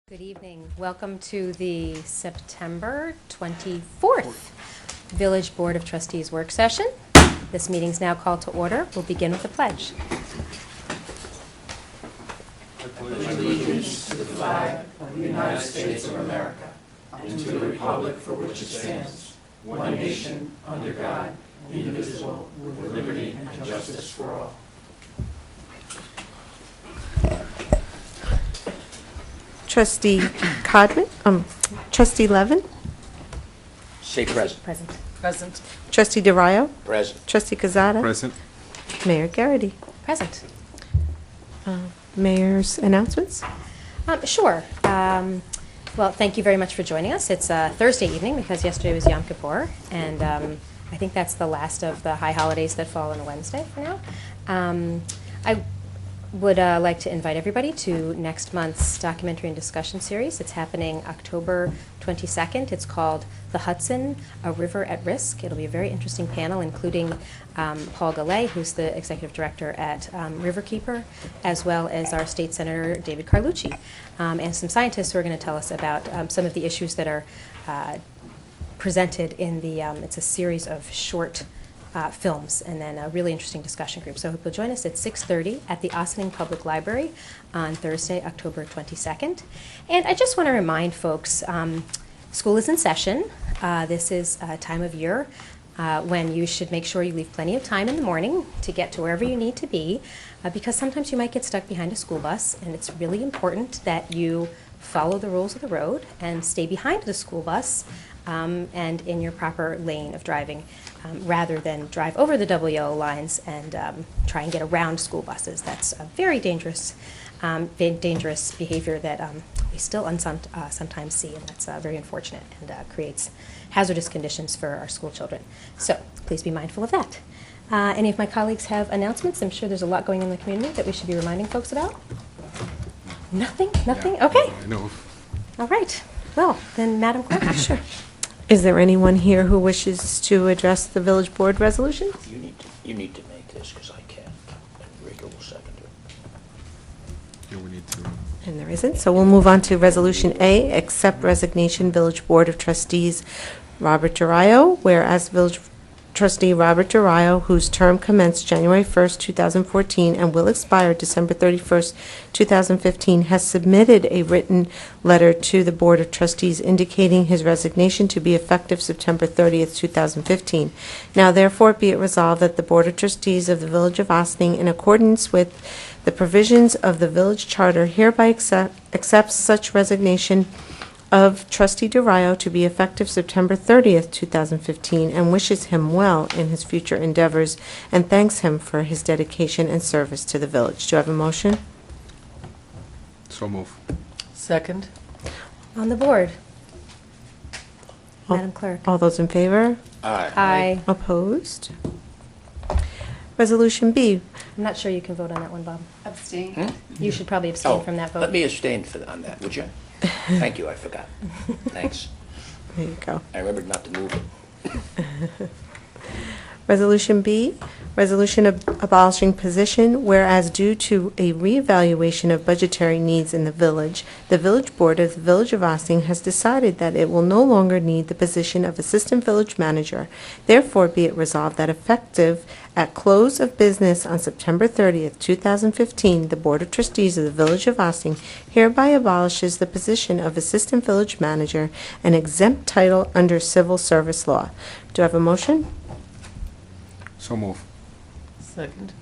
Good evening. Welcome to the September 24th Village Board of Trustees work session. This meeting is now called to order. We'll begin with the pledge. I pledge allegiance to the flag of the United States of America and to the republic for which it stands, one nation, under God, indivisible, with liberty and justice for all. Trustee Codman, Trustee Levin, Say present. Present. Present. Trustee DeRio, Present. Trustee Cazada, Present. Mayor Garrity. Present. Mayor's announcements. Sure. Well, thank you very much for joining us. It's Thursday evening because yesterday was Yom Kippur, and I think that's the last of the high holidays that fall on a Wednesday for now. I would like to invite everybody to next month's documentary and discussion series. It's happening October 22nd. It's called The Hudson, A River at Risk. It'll be a very interesting panel, including Paul Gallay, who's the executive director at Riverkeeper, as well as our state senator, David Carlucci, and some scientists who are going to tell us about some of the issues that are presented in the, it's a series of short films, and then a really interesting discussion group. So I hope you'll join us at 6:30 at the Ossining Public Library on Thursday, October 22nd. And I just want to remind folks, school is in session. This is a time of year when you should make sure you leave plenty of time in the morning to get to wherever you need to be, because sometimes you might get stuck behind a school bus, and it's really important that you follow the rules of the road and stay behind the school bus and in your proper lane of driving, rather than drive over the double yellow lines and try and get around school buses. That's a very dangerous behavior that we still sometimes see, and that's very unfortunate and creates hazardous conditions for our school children. So please be mindful of that. Any of my colleagues have announcements? I'm sure there's a lot going on in the community that we should be reminding folks about. Nothing? Nothing? Yeah, Okay. I know. All right. Well, then, Madam Clerk, sure. Is there anyone here who wishes to address the village board resolution? You need to make this because I can't. And Rika will second it. Yeah, we need to. And there isn't, so we'll move on to Resolution A, accept resignation, Village Board of Trustees Robert DeRio, whereas Village Trustee Robert DeRio, whose term commenced January 1st, 2014 and will expire December 31st, 2015, has submitted a written letter to the Board of Trustees indicating his resignation to be effective September 30th, 2015. Now, therefore, be it resolved that the Board of Trustees of the Village of Ossining, in accordance with the provisions of the Village Charter, hereby accepts such resignation of Trustee DeRio to be effective September 30th, 2015, and wishes him well in his future endeavors, and thanks him for his dedication and service to the village. Do I have a motion? So move. Second. On the board. Oh. Madam Clerk. All those in favor? Aye. Aye. Opposed? Resolution B. I'm not sure you can vote on that one, Bob. Abstain. You should probably abstain Oh, from that vote. let me abstain on that, would you? Thank you, I forgot. Thanks. There you go. I remembered not to move it. Resolution B, resolution abolishing position, whereas due to a reevaluation of budgetary needs in the village board of the Village of Ossining has decided that it will no longer need the position of assistant village manager. Therefore, be it resolved that effective at close of business on September 30th, 2015, the Board of Trustees of the Village of Ossining hereby abolishes the position of assistant village manager, an exempt title under civil service law. Do I have a motion? So move. Second.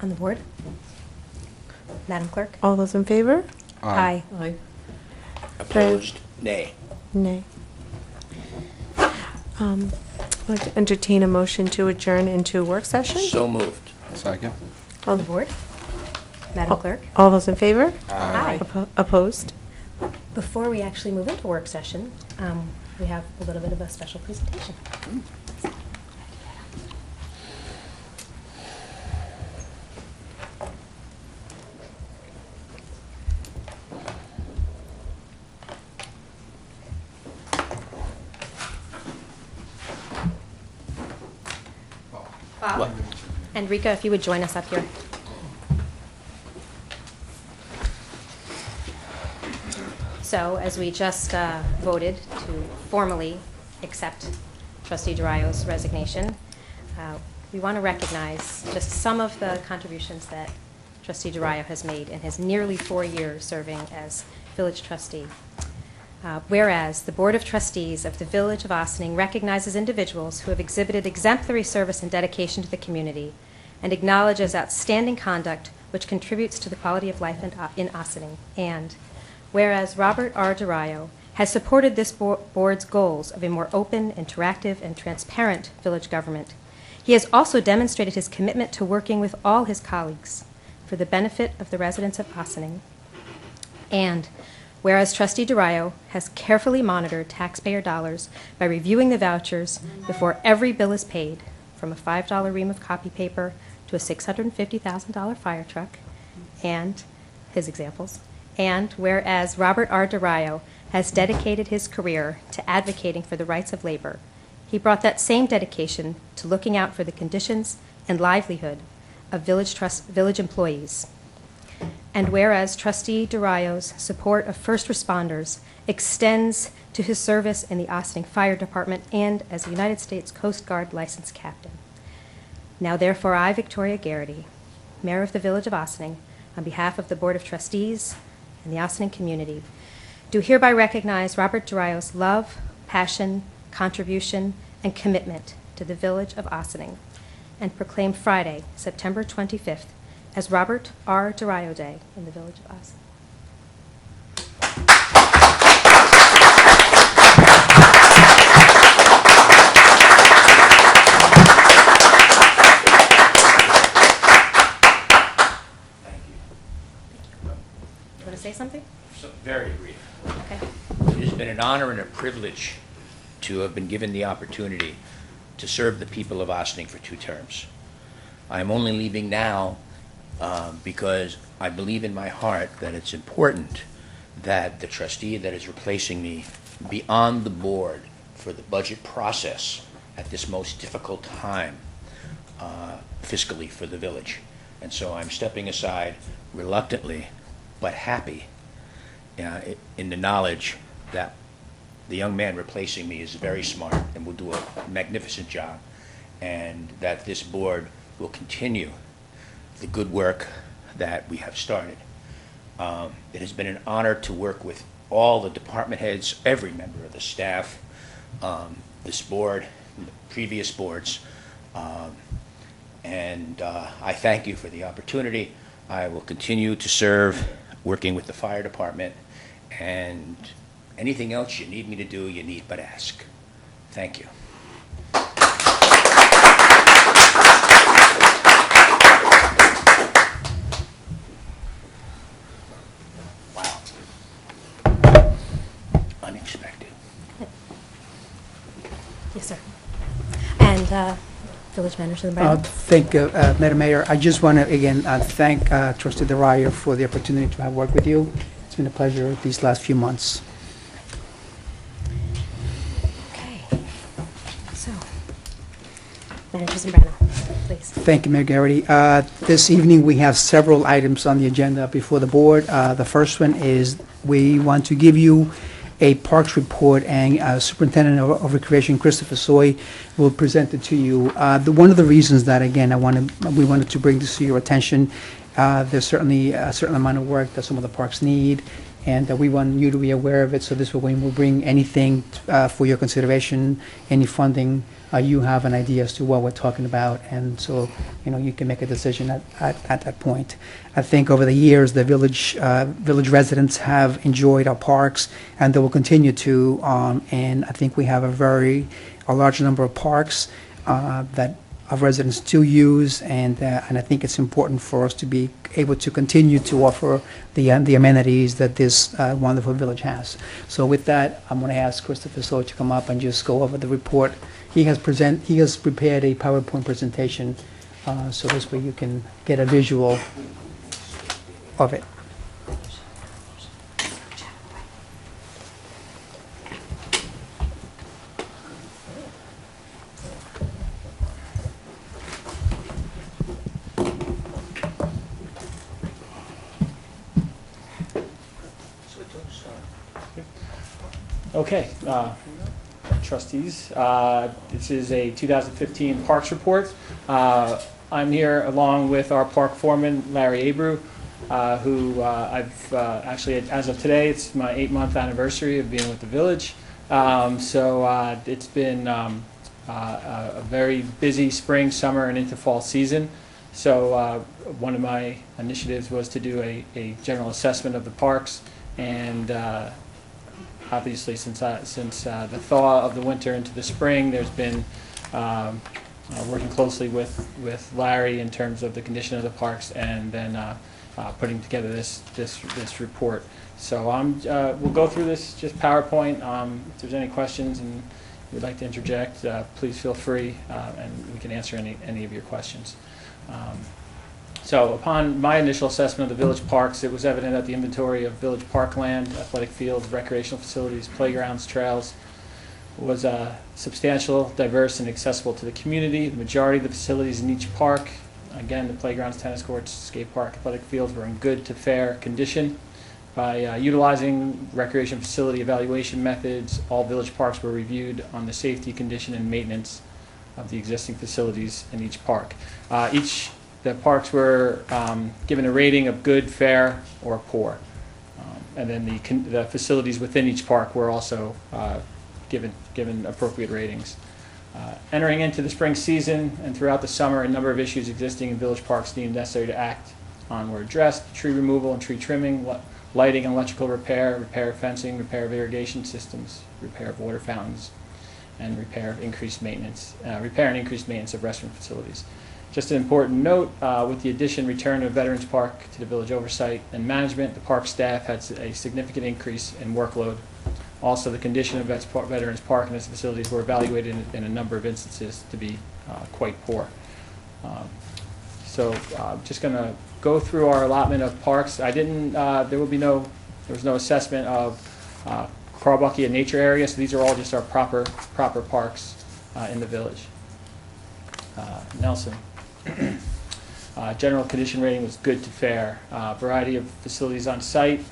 On the board. Madam Clerk. All those in favor? Aye. Aye. Opposed? Nay. Nay. I'd like to entertain a motion to adjourn into work session. So moved. Second. On the board. Madam Clerk. All those in favor? Aye. Opposed? Before we actually move into work session, we have a little bit of a special presentation. What? And Rika, if you would join us up here. So, as we just voted to formally accept Trustee DeRio's resignation, we want to recognize just some of the contributions that Trustee DeRio has made in his nearly 4 years serving as village trustee. Whereas the Board of Trustees of the Village of Ossining recognizes individuals who have exhibited exemplary service and dedication to the community and acknowledges outstanding conduct which contributes to the quality of life in Ossining. And whereas Robert R. DeRio has supported this board's goals of a more open, interactive, and transparent village government, he has also demonstrated his commitment to working with all his colleagues for the benefit of the residents of Ossining. And whereas Trustee DeRio has carefully monitored taxpayer dollars by reviewing the vouchers before every bill is paid, from a $5 ream of copy paper to a $650,000 fire truck, and his examples. And whereas Robert R. DeRio has dedicated his career to advocating for the rights of labor, he brought that same dedication to looking out for the conditions and livelihood of village employees. And whereas Trustee DeRio's support of first responders extends to his service in the Ossining Fire Department and as a United States Coast Guard licensed captain. Now therefore I, Victoria Garrity, Mayor of the Village of Ossining, on behalf of the Board of Trustees and the Ossining community, do hereby recognize Robert DeRio's love, passion, contribution, and commitment to the Village of Ossining, and proclaim Friday, September 25th, as Robert R. DeRio Day in the Village of Ossining. Thank you. You want to say something? So, very brief. Okay. It has been an honor and a privilege to have been given the opportunity to serve the people of Ossining for 2 terms. I am only leaving now because I believe in my heart that it's important that the trustee that is replacing me be on the board for the budget process at this most difficult time fiscally for the village. And so I'm stepping aside reluctantly but happy in the knowledge that the young man replacing me is very smart and will do a magnificent job, and that this board will continue the good work that we have started. It has been an honor to work with all the department heads, every member of the staff, this board, the previous boards, and I thank you for the opportunity. I will continue to serve working with the fire department, and anything else you need me to do, you need but ask. Thank you. Wow. Unexpected. Yes, sir. And Village Manager Zambrano. Thank you, Madam Mayor. I just want to, again, thank Trustee DeRio for the opportunity to have worked with you. It's been a pleasure these last few months. Okay. So, Manager Zambrano, please. Thank you, Mayor Garrity. This evening, we have several items on the agenda before the board. The first one is we want to give you a parks report, and Superintendent of Recreation, Christopher Soy, will present it to you. One of the reasons that, again, we wanted to bring this to your attention, there's certainly a certain amount of work that some of the parks need, and we want you to be aware of it, so this way when we bring anything for your consideration, any funding, you have an idea as to what we're talking about, and so you can make a decision at that point. I think over the years the village residents have enjoyed our parks, and they will continue to. And I think we have a large number of parks that our residents still use, and I think it's important for us to be able to continue to offer the amenities that this wonderful village has. So with that, I'm going to ask Christopher Soy to come up and just go over the report. He has prepared a PowerPoint presentation, so this way you can get a visual of it. So it does, Okay, trustees, this is a 2015 Parks Report. I'm here along with our park foreman, Larry Abreu, who I've actually, as of today, it's my 8-month anniversary of being with the village. So it's been a very busy spring, summer, and into fall season. So one of my initiatives was to do a general assessment of the parks, and obviously since the thaw of the winter into the spring, there's been working closely with Larry in terms of the condition of the parks, and then putting together this report. So we'll go through this just PowerPoint. If there's any questions and you'd like to interject, please feel free, and we can answer any of your questions. So upon my initial assessment of the village parks, it was evident that the inventory of village parkland, athletic fields, recreational facilities, playgrounds, trails was substantial, diverse, and accessible to the community. The majority of the facilities in each park, again, the playgrounds, tennis courts, skate park, athletic fields, were in good to fair condition. By utilizing recreation facility evaluation methods, all village parks were reviewed on the safety, condition, and maintenance of the existing facilities in each park. The parks were given a rating of good, fair, or poor. And then the facilities within each park were also given appropriate ratings. Entering into the spring season and throughout the summer, a number of issues existing in village parks deemed necessary to act on were addressed: tree removal and tree trimming, lighting and electrical repair, repair of fencing, repair of irrigation systems, repair of water fountains, and repair and increased maintenance of restroom facilities. Just an important note, with the return of Veterans Park to the village oversight and management, the park staff had a significant increase in workload. Also, the condition of Veterans Park and its facilities were evaluated in a number of instances to be quite poor. So just going to go through our allotment of parks. There was no assessment of Carl Buckia nature area, so these are all just our proper parks in the village. Nelson. General condition rating was good to fair. Variety of facilities on site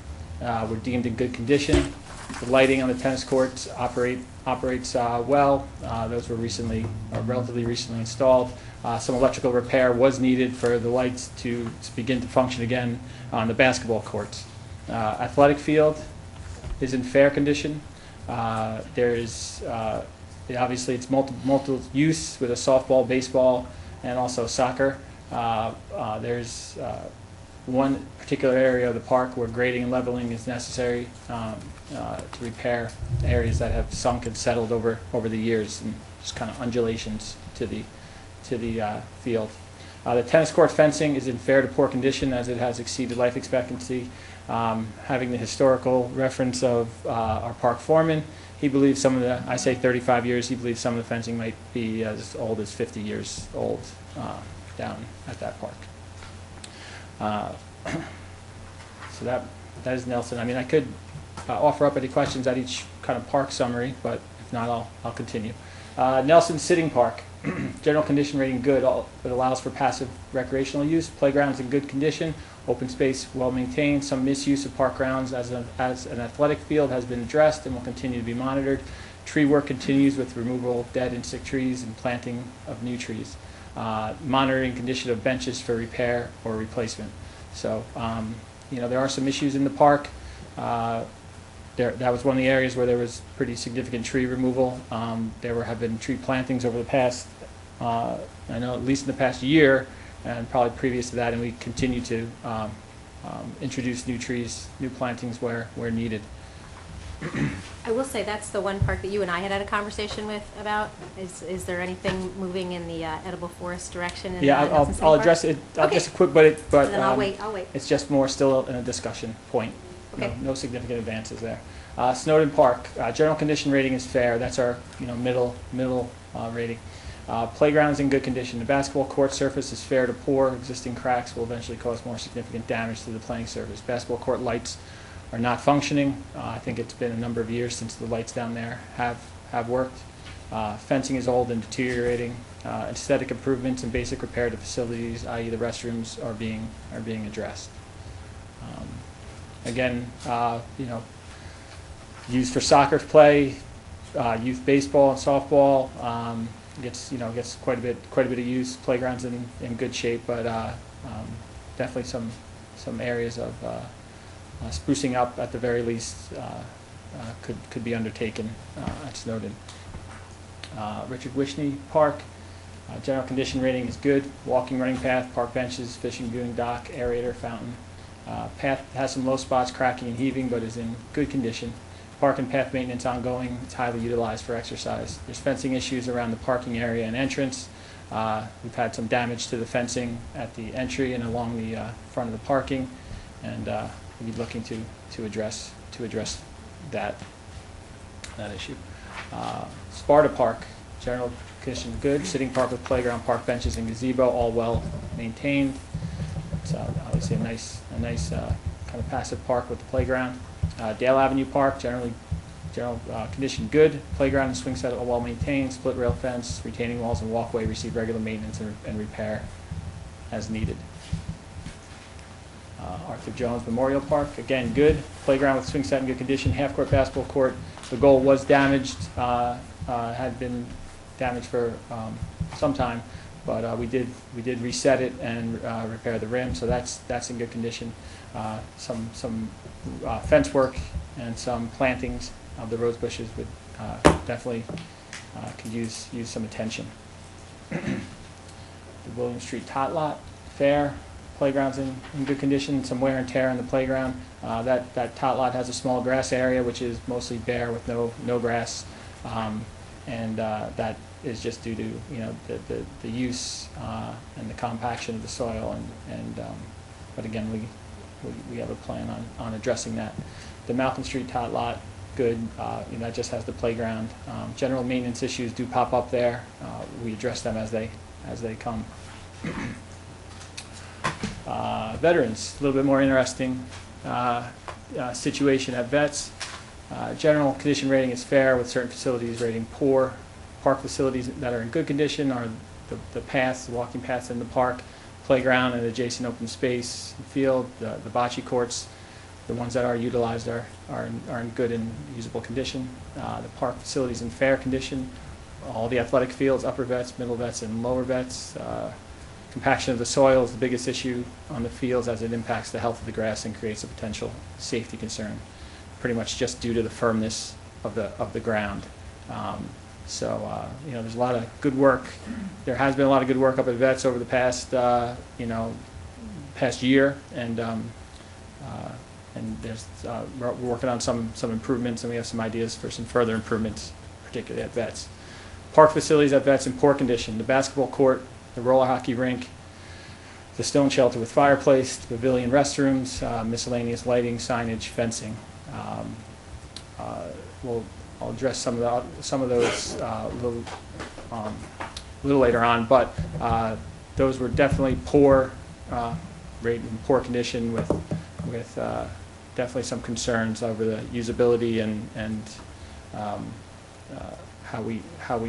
were deemed in good condition. The lighting on the tennis courts operates well. Those were relatively recently installed. Some electrical repair was needed for the lights to begin to function again on the basketball courts. Athletic field is in fair condition. Obviously it's multiple use with a softball, baseball, and also soccer. There's one particular area of the park where grading and leveling is necessary to repair areas that have sunk and settled over the years, and just kind of undulations to the field. The tennis court fencing is in fair to poor condition as it has exceeded life expectancy. Having the historical reference of our park foreman, he believes I say 35 years, he believes some of the fencing might be as old as 50 years old down at that park. So that is Nelson. I mean, I could offer up any questions at each kind of park summary, but if not, I'll continue. Nelson Sitting Park, general condition rating good. It allows for passive recreational use. Playgrounds in good condition. Open space well maintained. Some misuse of park grounds as an athletic field has been addressed and will continue to be monitored. Tree work continues with removal of dead and sick trees and planting of new trees. Monitoring condition of benches for repair or replacement. So, there are some issues in the park. That was one of the areas where there was pretty significant tree removal. There have been tree plantings over the past, I know at least in the past year, and probably previous to that, and we continue to introduce new trees, new plantings where needed. I will say that's the one park that you and I had a conversation with about. Is there anything moving in the edible forest direction? Yeah, I'll address it. Okay. Just a quick, but Then I'll wait. It's just more still in a discussion point. Okay. No significant advances there. Snowden Park, general condition rating is fair. That's our middle rating. Playgrounds in good condition. The basketball court surface is fair to poor. Existing cracks will eventually cause more significant damage to the playing surface. Basketball court lights are not functioning. I think it's been a number of years since the lights down there have worked. Fencing is old and deteriorating. Aesthetic improvements and basic repair to facilities, i.e. the restrooms, are being addressed. Again, used for soccer play, youth baseball and softball. Gets quite a bit of use. Playground's in good shape, but definitely some areas of sprucing up at the very least could be undertaken. That's noted. Richard Wishney Park. General condition rating is good. Walking, running path, park benches, fishing, viewing dock, aerator, fountain. Path has some low spots, cracking and heaving, but is in good condition. Park and path maintenance ongoing. It's highly utilized for exercise. There's fencing issues around the parking area and entrance. We've had some damage to the fencing at the entry and along the front of the parking, and we'll be looking to address that issue. Sparta Park, general condition good. Sitting park with playground, park benches, and gazebo, all well maintained. It's obviously a nice kind of passive park with the playground. Dale Avenue Park, general condition good. Playground and swing set are well maintained. Split rail fence, retaining walls, and walkway receive regular maintenance and repair as needed. Arthur Jones Memorial Park, again good. Playground with swing set in good condition. Half-court basketball court. The goal was damaged, had been damaged for some time, but we did reset it and repair the rim, so that's in good condition. Some fence work and some plantings of the rose bushes would definitely could use some attention. The William Street Tot Lot, fair. Playground's in good condition. Some wear and tear on the playground. That tot lot has a small grass area, which is mostly bare with no grass, and that is just due to the use and the compaction of the soil, but again we have a plan on addressing that. The Malcolm Street tot lot, good. That just has the playground. General maintenance issues do pop up there. We address them as they come. Veterans, a little bit more interesting situation at Vets. General condition rating is fair, with certain facilities rating poor. Park facilities that are in good condition are the paths, the walking paths in the park, playground and adjacent open space, field, the bocce courts. The ones that are utilized are in good and usable condition. The park facilities in fair condition. All the athletic fields, upper Vets, middle Vets, and lower Vets. Compaction of the soil is the biggest issue on the fields, as it impacts the health of the grass and creates a potential safety concern, pretty much just due to the firmness of the ground. There's a lot of good work. There has been a lot of good work up at Vets over the past year, and we're working on some improvements, and we have some ideas for some further improvements, particularly at Vets. Park facilities at Vets in poor condition. The basketball court, the roller hockey rink, the stone shelter with fireplace, the pavilion restrooms, miscellaneous lighting, signage, fencing. I'll address some of those a little later on, but those were definitely poor, in poor condition, with definitely some concerns over the usability and how we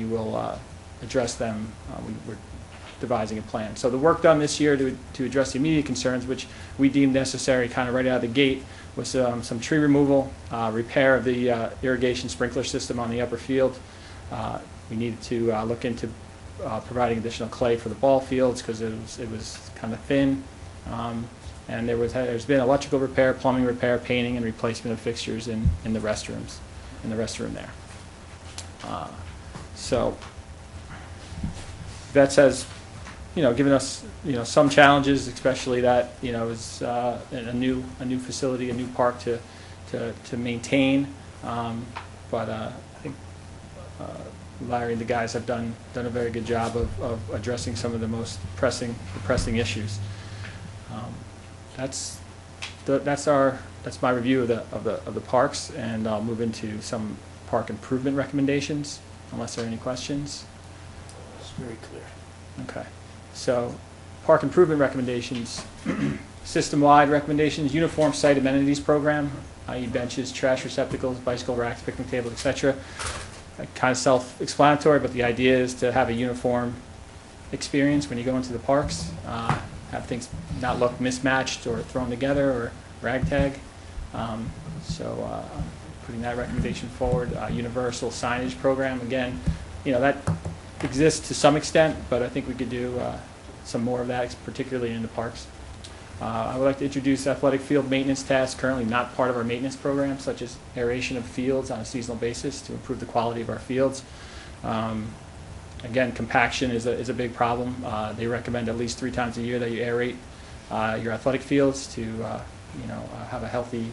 will address them. We're devising a plan. So the work done this year to address the immediate concerns, which we deemed necessary kind of right out of the gate, was some tree removal, repair of the irrigation sprinkler system on the upper field. We needed to look into providing additional clay for the ball fields because it was kind of thin. And there's been electrical repair, plumbing repair, painting, and replacement of fixtures in the restrooms, in the restroom there. So Vets has given us some challenges, especially that is a new facility, a new park to maintain. But I think Larry and the guys have done a very good job of addressing some of the most pressing issues. That's my review of the parks, and I'll move into some park improvement recommendations, unless there are any questions. It's very clear. Okay. So, park improvement recommendations, system-wide recommendations, uniform site amenities program, i.e. benches, trash receptacles, bicycle racks, picnic tables, etc. Kind of self-explanatory, but the idea is to have a uniform experience when you go into the parks, have things not look mismatched or thrown together or ragtag. putting that recommendation forward. Universal signage program, again, that exists to some extent, but I think we could do some more of that, particularly in the parks. I would like to introduce athletic field maintenance tasks currently not part of our maintenance program, such as aeration of fields on a seasonal basis to improve the quality of our fields. Again, compaction is a big problem. They recommend at least 3 times a year that you aerate your athletic fields to have a healthy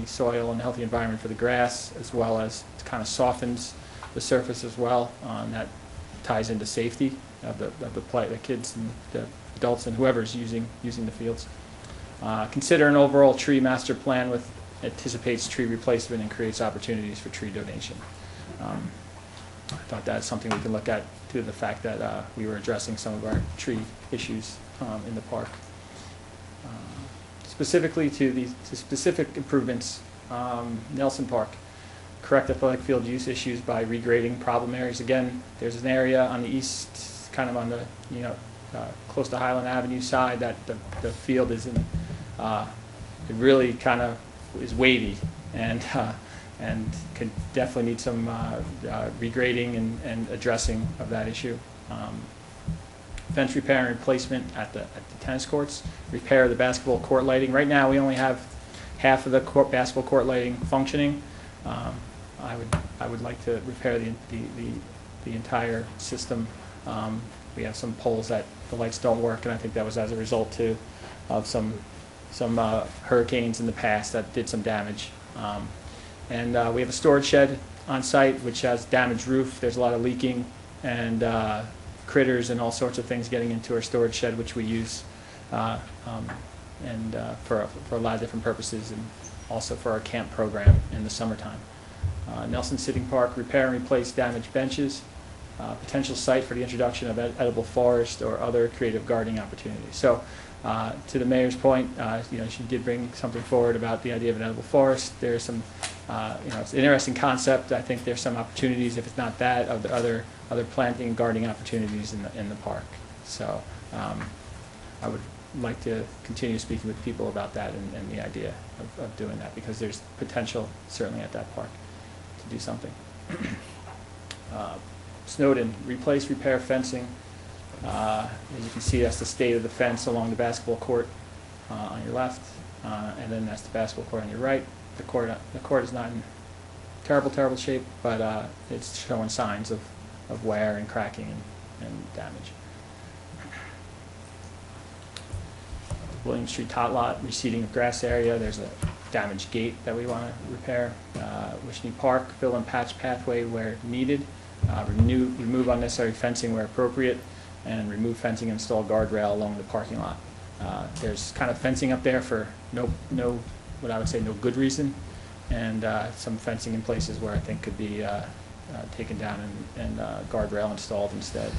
soil and a healthy environment for the grass, as well as it kind of softens the surface as well. That ties into safety of the kids and the adults and whoever's using the fields. Consider an overall tree master plan with anticipates tree replacement and creates opportunities for tree donation. I thought that's something we can look at due to the fact that we were addressing some of our tree issues in the park. Specifically to specific improvements, Nelson Park, correct athletic field use issues by regrading problem areas. Again, there's an area on the east, kind of on the, close to Highland Avenue side that the field is in, it really kind of is wavy and could definitely need some regrading and addressing of that issue. Fence repair and replacement at the tennis courts, repair the basketball court lighting. Right now we only have half of the basketball court lighting functioning. I would like to repair the entire system. We have some poles that the lights don't work, and I think that was as a result too of some hurricanes in the past that did some damage. And we have a storage shed on site which has damaged roof. There's a lot of leaking and critters and all sorts of things getting into our storage shed, which we use for a lot of different purposes, and also for our camp program in the summertime. Nelson Sitting Park, repair and replace damaged benches. Potential site for the introduction of edible forest or other creative gardening opportunities. So, to the mayor's point, she did bring something forward about the idea of an edible forest. There's some, it's an interesting concept. I think there's some opportunities, if it's not that, of the other planting and gardening opportunities in the park. So, I would like to continue speaking with people about that and the idea of doing that, because there's potential certainly at that park to do something. Snowden, replace, repair fencing. As you can see, that's the state of the fence along the basketball court on your left, and then that's the basketball court on your right. The court is not in terrible shape, but it's showing signs of wear and cracking and damage. William Street tot lot, reseeding of grass area. There's a damaged gate that we want to repair. Wishney Park, fill and patch pathway where needed. Remove unnecessary fencing where appropriate, and remove fencing and install guardrail along the parking lot. There's kind of fencing up there for what I would say no good reason, and some fencing in places where I think could be taken down and guardrail installed instead.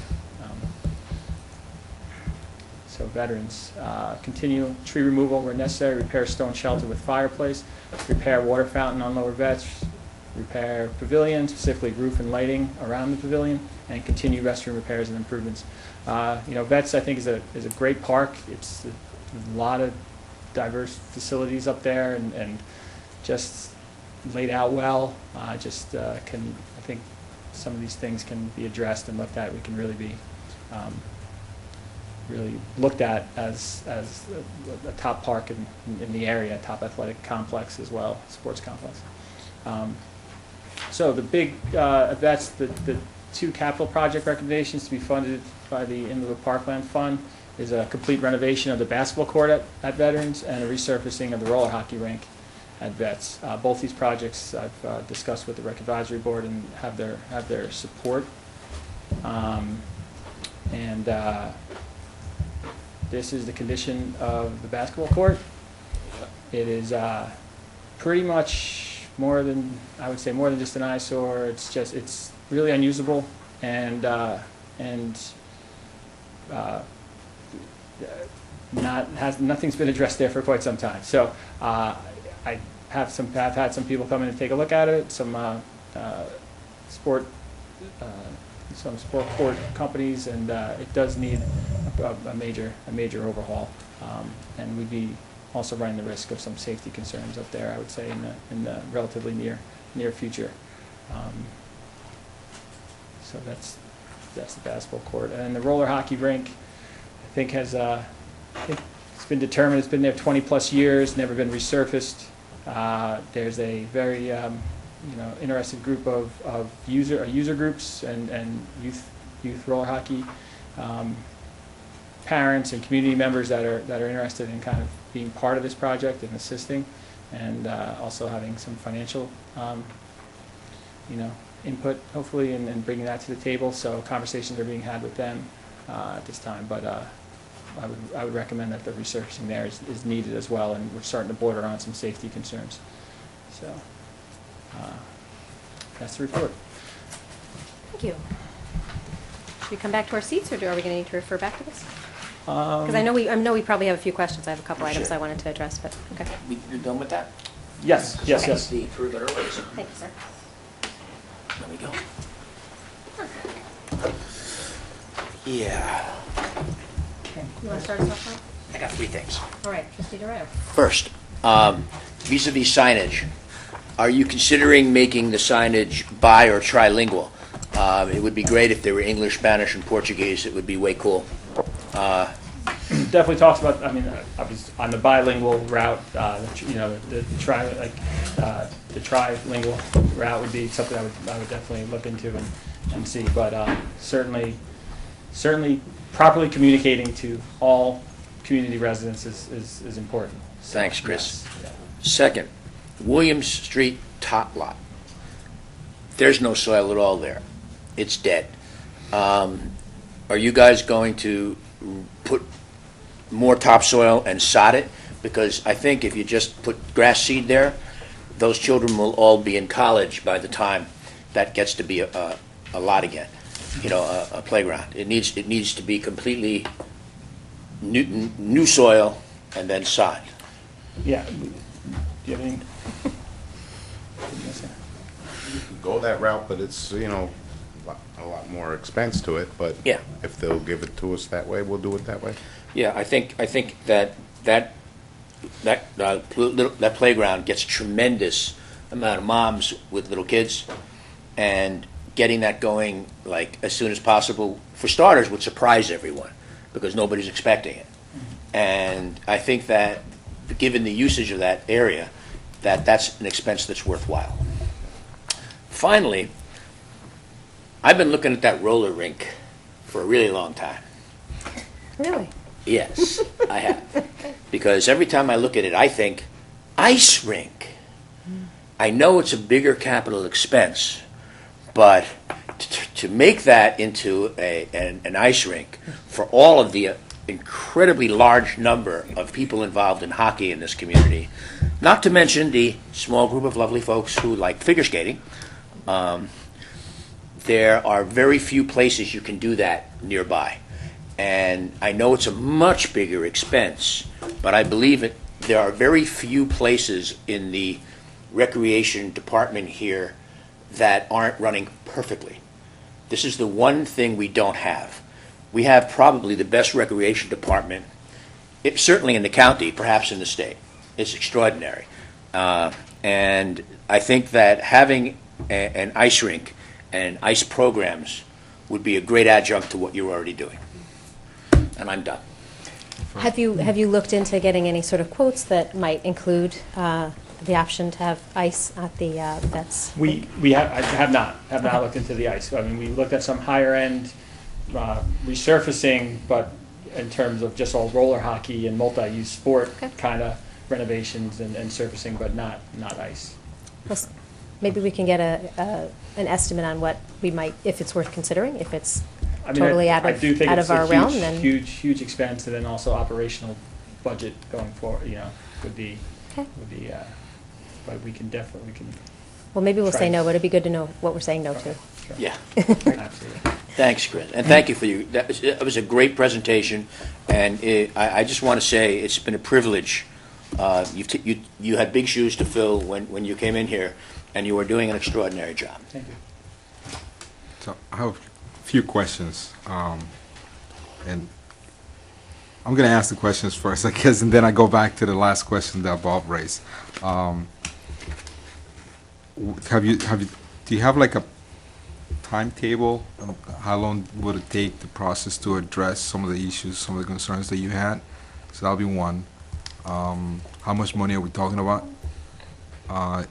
So veterans, continue tree removal where necessary, repair stone shelter with fireplace, repair water fountain on lower vets, repair pavilion, specifically roof and lighting around the pavilion, and continue restroom repairs and improvements. Vets I think is a great park. It's a lot of diverse facilities up there and just laid out well. I think some of these things can be addressed and looked at. We can really be really looked at as a top park in the area, top athletic complex as well, sports complex. So the big, that's the 2 capital project recommendations to be funded by the Inwood Parkland Fund is a complete renovation of the basketball court at Veterans and a resurfacing of the roller hockey rink at Vets. Both these projects I've discussed with the Rec Advisory Board and have their support. This is the condition of the basketball court. It is pretty much more than just an eyesore. It's really unusable and nothing's been addressed there for quite some time. So I've had some people come in and take a look at it. Some sport court companies, and it does need a major overhaul. And we'd be also running the risk of some safety concerns up there, I would say, in the relatively near near future. So that's the basketball court. And the roller hockey rink, I think has, I think it's been determined, it's been there 20-plus years, never been resurfaced. There's a very, interested group of user groups and youth roller hockey parents and community members that are interested in kind of being part of this project and assisting, and also having some financial, input, hopefully, and bringing that to the table. So conversations are being had with them at this time. But I would recommend that the resurfacing there is needed as well, and we're starting to border on some safety concerns. So that's the report. Thank you. Should we come back to our seats, or are we going to need to refer back to this? Because I know we probably have a few questions. I have a couple items Sure. I wanted to address, but okay. You're done with that? Yes, yes, Okay. yes. The preliminaries. Thank you, sir. There we go. Yeah, You want to start us off, Mike? I got 3 things. All right, Trustee Dorado. First, vis-à-vis signage, are you considering making the signage bi or trilingual? It would be great if there were English, Spanish, and Portuguese. It would be way cool. Definitely talks about. I mean, I was on the bilingual route. The trilingual route would be something I would definitely look into and see. But certainly properly communicating to all community residents is important. So, Thanks, Chris. yes, yeah. Second, Williams Street top lot. There's no soil at all there. It's dead. Are you guys going to put more topsoil and sod it? Because I think if you just put grass seed there, those children will all be in college by the time that gets to be a lot again, a playground. It needs to be completely new soil and then sod. Yeah. Do you have any? Go that route, but it's, a lot more expense to it, but Yeah. if they'll give it to us that way, we'll do it that way. Yeah, I think that playground gets tremendous amount of moms with little kids, and getting that going like as soon as possible, for starters, would surprise everyone because nobody's expecting it. And I think that given the usage of that area, that's an expense that's worthwhile. Finally, I've been looking at that roller rink for a really long time. Really? Yes, I have. Because every time I look at it, I think, ice rink. I know it's a bigger capital expense, but to make that into an ice rink for all of the incredibly large number of people involved in hockey in this community, not to mention the small group of lovely folks who like figure skating, there are very few places you can do that nearby. And I know it's a much bigger expense, but I believe there are very few places in the recreation department here that aren't running perfectly. This is the one thing we don't have. We have probably the best recreation department, certainly in the county, perhaps in the state. It's extraordinary. And I think that having an ice rink and ice programs would be a great adjunct to what you're already doing. And I'm done. Have you looked into getting any sort of quotes that might include the option to have ice at the vets? I have not looked into the ice. I mean, we looked at some higher end resurfacing, but in terms of just all roller hockey and multi-use sport kind of renovations and surfacing, but not ice. Maybe we can get an estimate on what we might, if it's worth considering, if it's I mean, totally I out of do think out it's of our a realm. huge, Then huge expense, and then also operational budget going forward. Would be, Okay. but we can. well, maybe we'll try say and- no, but it'd be good to know what we're saying no to. Sure. Yeah. Absolutely. Thanks, Chris. And thank you for you. That was a great presentation. And I just want to say it's been a privilege. You had big shoes to fill when you came in here, and you were doing an extraordinary job. Thank you. So I have a few questions, and I'm going to ask the questions first, I guess, and then I go back to the last question that Bob raised. do you have like a timetable on how long would it take the process to address some of the issues, some of the concerns that you had? So that'll be one. How much money are we talking about?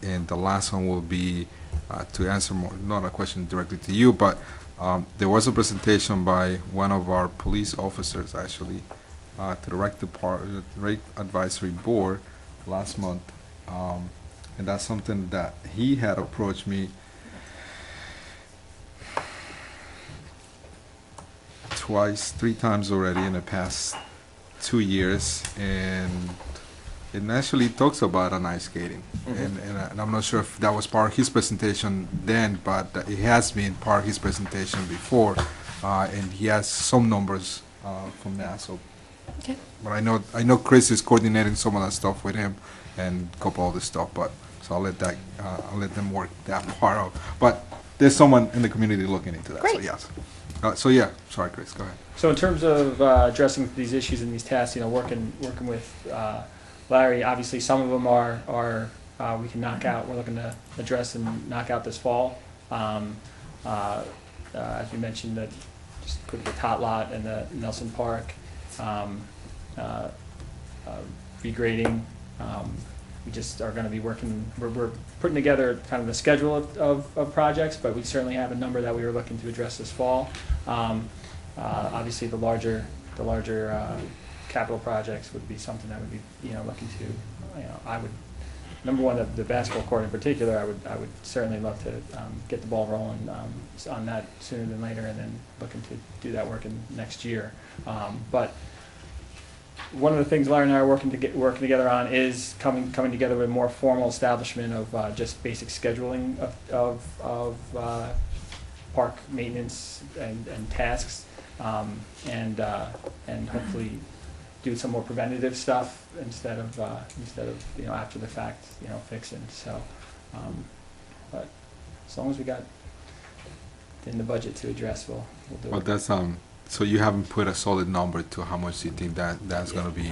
And the last one will be to answer more, not a question directly to you, but there was a presentation by one of our police officers actually to the rate advisory board last month, and that's something that he had approached me twice, 3 times already in the past 2 years, and it actually talks about an ice skating, and I'm not sure if that was part of his presentation then, but it has been part of his presentation before, and he has some numbers from that. So, Okay. but I know Chris is coordinating some of that stuff with him and a couple other stuff, but so I'll let them work that part out. But there's someone in the community looking into that. So Great. yes. So yeah, sorry, Chris, go ahead. So in terms of addressing these issues and these tasks, working with Larry, obviously some of them are we can knock out. We're looking to address and knock out this fall. As we mentioned, that just quick the tot lot and the Nelson Park regrading. We just are going to be working. We're putting together kind of the schedule of projects, but we certainly have a number that we were looking to address this fall. Obviously, the larger capital projects would be something that would be looking to. I would number one, the basketball court in particular. I would certainly love to get the ball rolling on that sooner than later, and then looking to do that work in next year. But one of the things Larry and I are working together on is coming together with a more formal establishment of just basic scheduling of park maintenance and tasks, and hopefully do some more preventative stuff instead of after the fact fixing. So, but as long as we got in the budget to address, we'll do Well, it. that's so you haven't put a solid number to how much you think that's gonna be.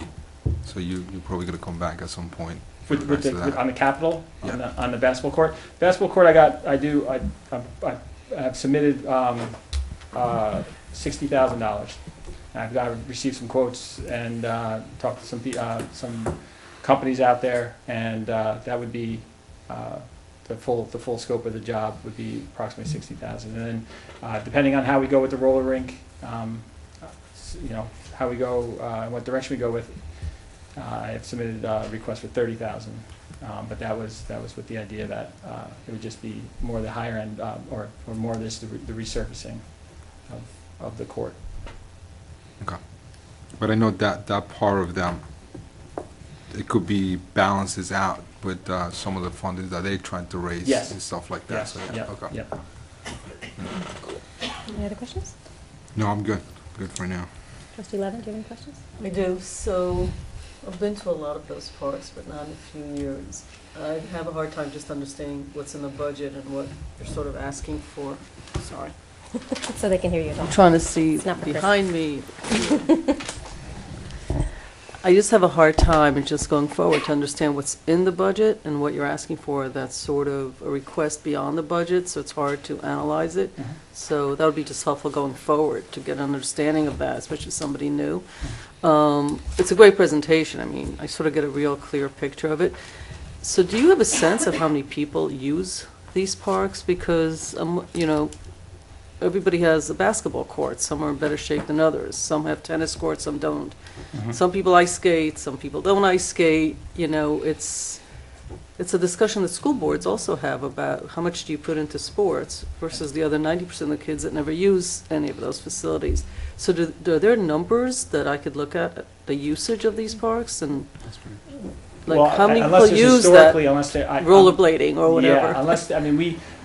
So you're probably gonna come back at some point. On the capital, Yeah. on the basketball court. Basketball court, I have submitted $60,000. I've received some quotes and talked to some companies out there, and that would be the full scope of the job would be approximately $60,000. And then depending on how we go with the roller rink, how we go, what direction we go with, I have submitted a request for $30,000. But that was with the idea that it would just be more the higher end, or more of this the resurfacing of the court. Okay. But I know that part of them, it could be balances out with some of the funding that they're trying to raise Yes. and stuff like that. Yes, So, yep, okay. yep. Any other questions? No, I'm good. Good for now. Trustee Levin, do you have any questions? I do. So I've been to a lot of those parks, but not in a few years. I have a hard time just understanding what's in the budget and what you're sort of asking for. Sorry. So they can hear you. I'm trying to see It's not for Chris. behind me. I just have a hard time in just going forward to understand what's in the budget and what you're asking for. That's sort of a request beyond the budget, so it's hard to analyze it. Mhm. So that would be just helpful going forward to get an understanding of that, especially somebody new. It's a great presentation. I mean, I sort of get a real clear picture of it. So do you have a sense of how many people use these parks? Because, everybody has a basketball court. Some are in better shape than others. Some have tennis courts, some don't. Mhm. Some people ice skate, some people don't ice skate. It's a discussion that school boards also have about how much do you put into sports versus the other 90% of the kids that never use any of those facilities. So are there numbers that I could look at the usage of these parks and Well, how many unless people there's use that historically, unless they- rollerblading or whatever? Yeah, unless,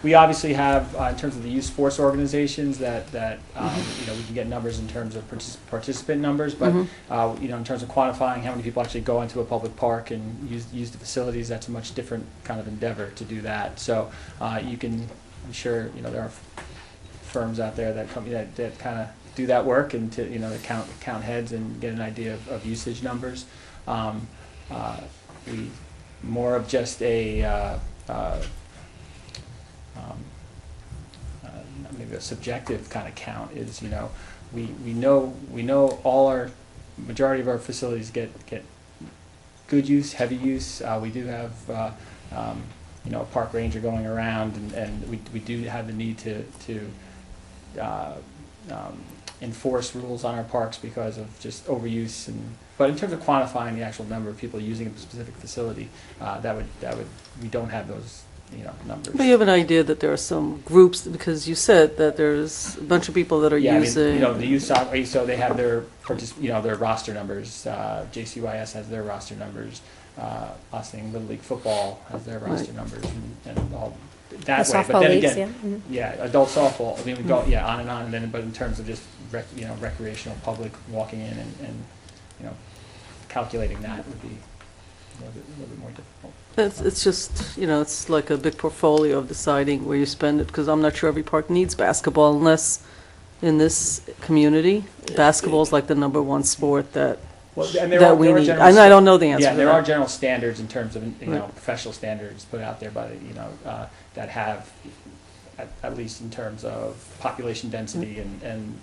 we obviously have, in terms of the youth sports organizations, that we can get numbers in terms of participant numbers, but, Mhm. in terms of quantifying how many people actually go into a public park and use the facilities, that's a much different kind of endeavor to do that. So, you can, I'm sure, there are firms out there that kind of do that work and to, count heads and get an idea of usage numbers. We more of just a maybe a subjective kind of count is, we know majority of our facilities get good use, heavy use. We do have, a park ranger going around, and we do have the need to enforce rules on our parks because of just overuse. But in terms of quantifying the actual number of people using a specific facility, we don't have those, numbers. But you have an idea that there are some groups, because you said that there's a bunch of people that are using. The youth soccer, so they have their their roster numbers. JCYS has their roster numbers. Ossining Little League Football has their roster numbers, and all that The way. softball But then leagues, again, yeah. Adult softball. I mean, we go on and on. And then, but in terms of just recreational public walking in and calculating that would be a little bit more difficult. It's just, it's like a big portfolio of deciding where you spend it, because I'm not sure every park needs basketball unless in this community, basketball is like the number one sport that we need. And I don't know the answer Yeah, to there that. are general standards in terms of Right. professional standards put out there by that have at least in terms of population density and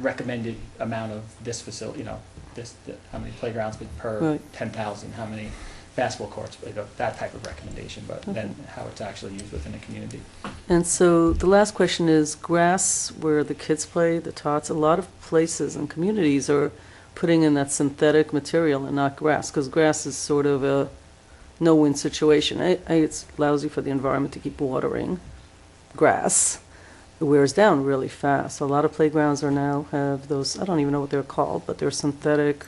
recommended amount of this facility. How many playgrounds per Right. 10,000, how many basketball courts, that type of recommendation. But then how it's actually used within a community. And so the last question is grass where the kids play, the tots. A lot of places and communities are putting in that synthetic material and not grass, because grass is sort of a no-win situation. It's lousy for the environment to keep watering grass. It wears down really fast. So a lot of playgrounds now have those, I don't even know what they're called, but they're synthetic,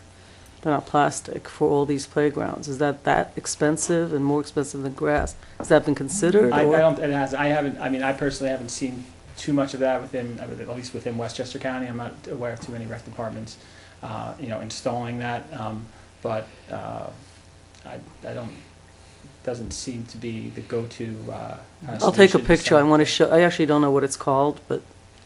they're not plastic, for all these playgrounds. Is that expensive and more expensive than grass? Has that been considered? I or- don't. It has. I haven't. I mean, I personally haven't seen too much of that within, at least within Westchester County. I'm not aware of too many rec departments, installing that. But I don't. Doesn't seem to be the go-to. I'll take a solution, picture. so- I want to show, I actually don't know what it's called, but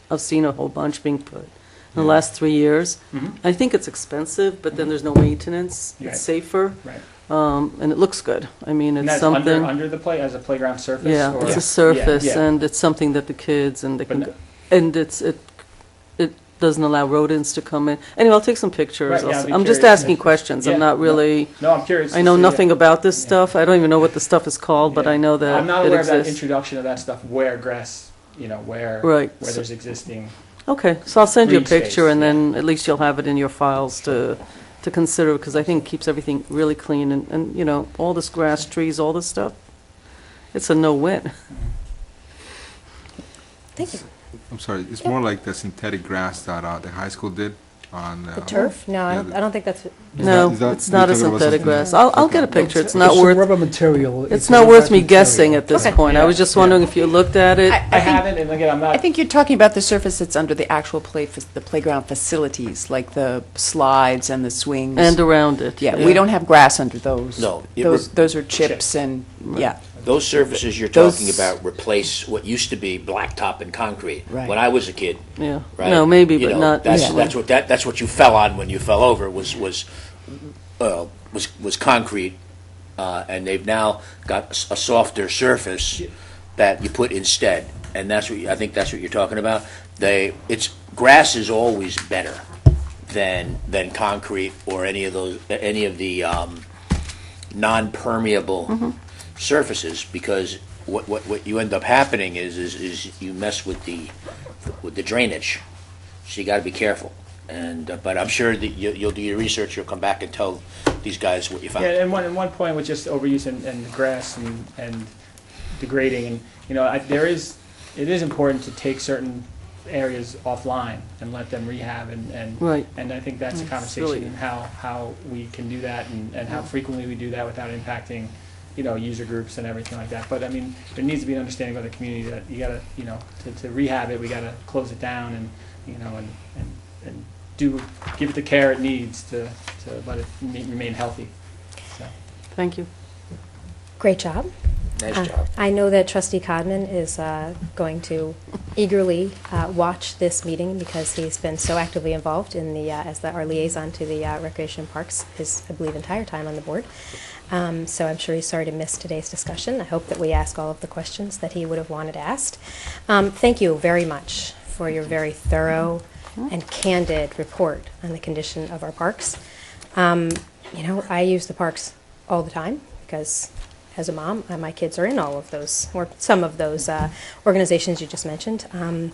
I've seen a whole bunch being put in the last 3 years. Mhm. I think it's expensive, but then there's no maintenance. Right. It's safer, Right. and it looks good. I mean, And it's that's something. under the play as a playground surface. Yeah, or? it's a surface, Yeah. and it's something that the kids and they But can, no- go- and it doesn't allow rodents to come in. Anyway, I'll take some pictures. Right, yeah, I'd be I'm just curious. asking questions. Yeah, I'm not no. really, No, I'm curious. I to know see nothing it. about this Yeah. stuff. I don't even know what the stuff is called, but Yeah. I know that I'm not it aware of that exists. introduction of that stuff where grass, where Right. where there's existing. Okay, so I'll send you a Green space, picture, and yeah. then at least you'll have it in your files to consider, because I think it keeps everything really clean, and all this grass, trees, all this stuff, it's a no-win. Thank you. I'm sorry, it's more like the synthetic grass that the high school did on. The turf? No, yeah, I don't think that's. No, is that- it's not a you're talking about synthetic something- grass. I'll get a picture, it's not It's a worth, rubber material. it's not worth me guessing material. at this Okay. point. I was Yeah. just wondering if you looked at it. I I think, haven't, and again, I'm not. I think you're talking about the surface that's under the actual the playground facilities, like the slides and the swings. And around it. Yeah, we don't have grass under those. No, Those are chips and, yeah. Those surfaces you're Those- talking about replace what used to be blacktop and concrete. Right. When I was a kid, Yeah, right? no, maybe, You but know, not. That's, Yeah. that's what you fell on when you fell over was concrete, and they've now got a softer surface that you put instead, and I think that's what you're talking about. Grass is always better than concrete or any of the non-permeable surfaces, because what you end up happening is you mess with the drainage, so you got to be careful. And but I'm sure that you'll do your research. You'll come back and tell these guys what you found. Yeah, and one point with just overuse and grass and degrading, and it is important to take certain areas offline and let them rehab and Right. and I think that's a That's conversation really- and how we can do that and how frequently we do that without impacting user groups and everything like that. But I mean, there needs to be an understanding by the community that you gotta to rehab it, we gotta close it down and and give it the care it needs to let it remain healthy. So. Thank you. Great job. Nice job. I know that Trustee Codman is going to eagerly watch this meeting because he's been so actively involved in our liaison to the Recreation and Parks his, I believe, entire time on the board. So I'm sure he's sorry to miss today's discussion. I hope that we ask all of the questions that he would have wanted asked. Thank you very much for your very thorough and candid report on the condition of our parks. I use the parks all the time because as a mom, my kids are in all of those, or some of those organizations you just mentioned, and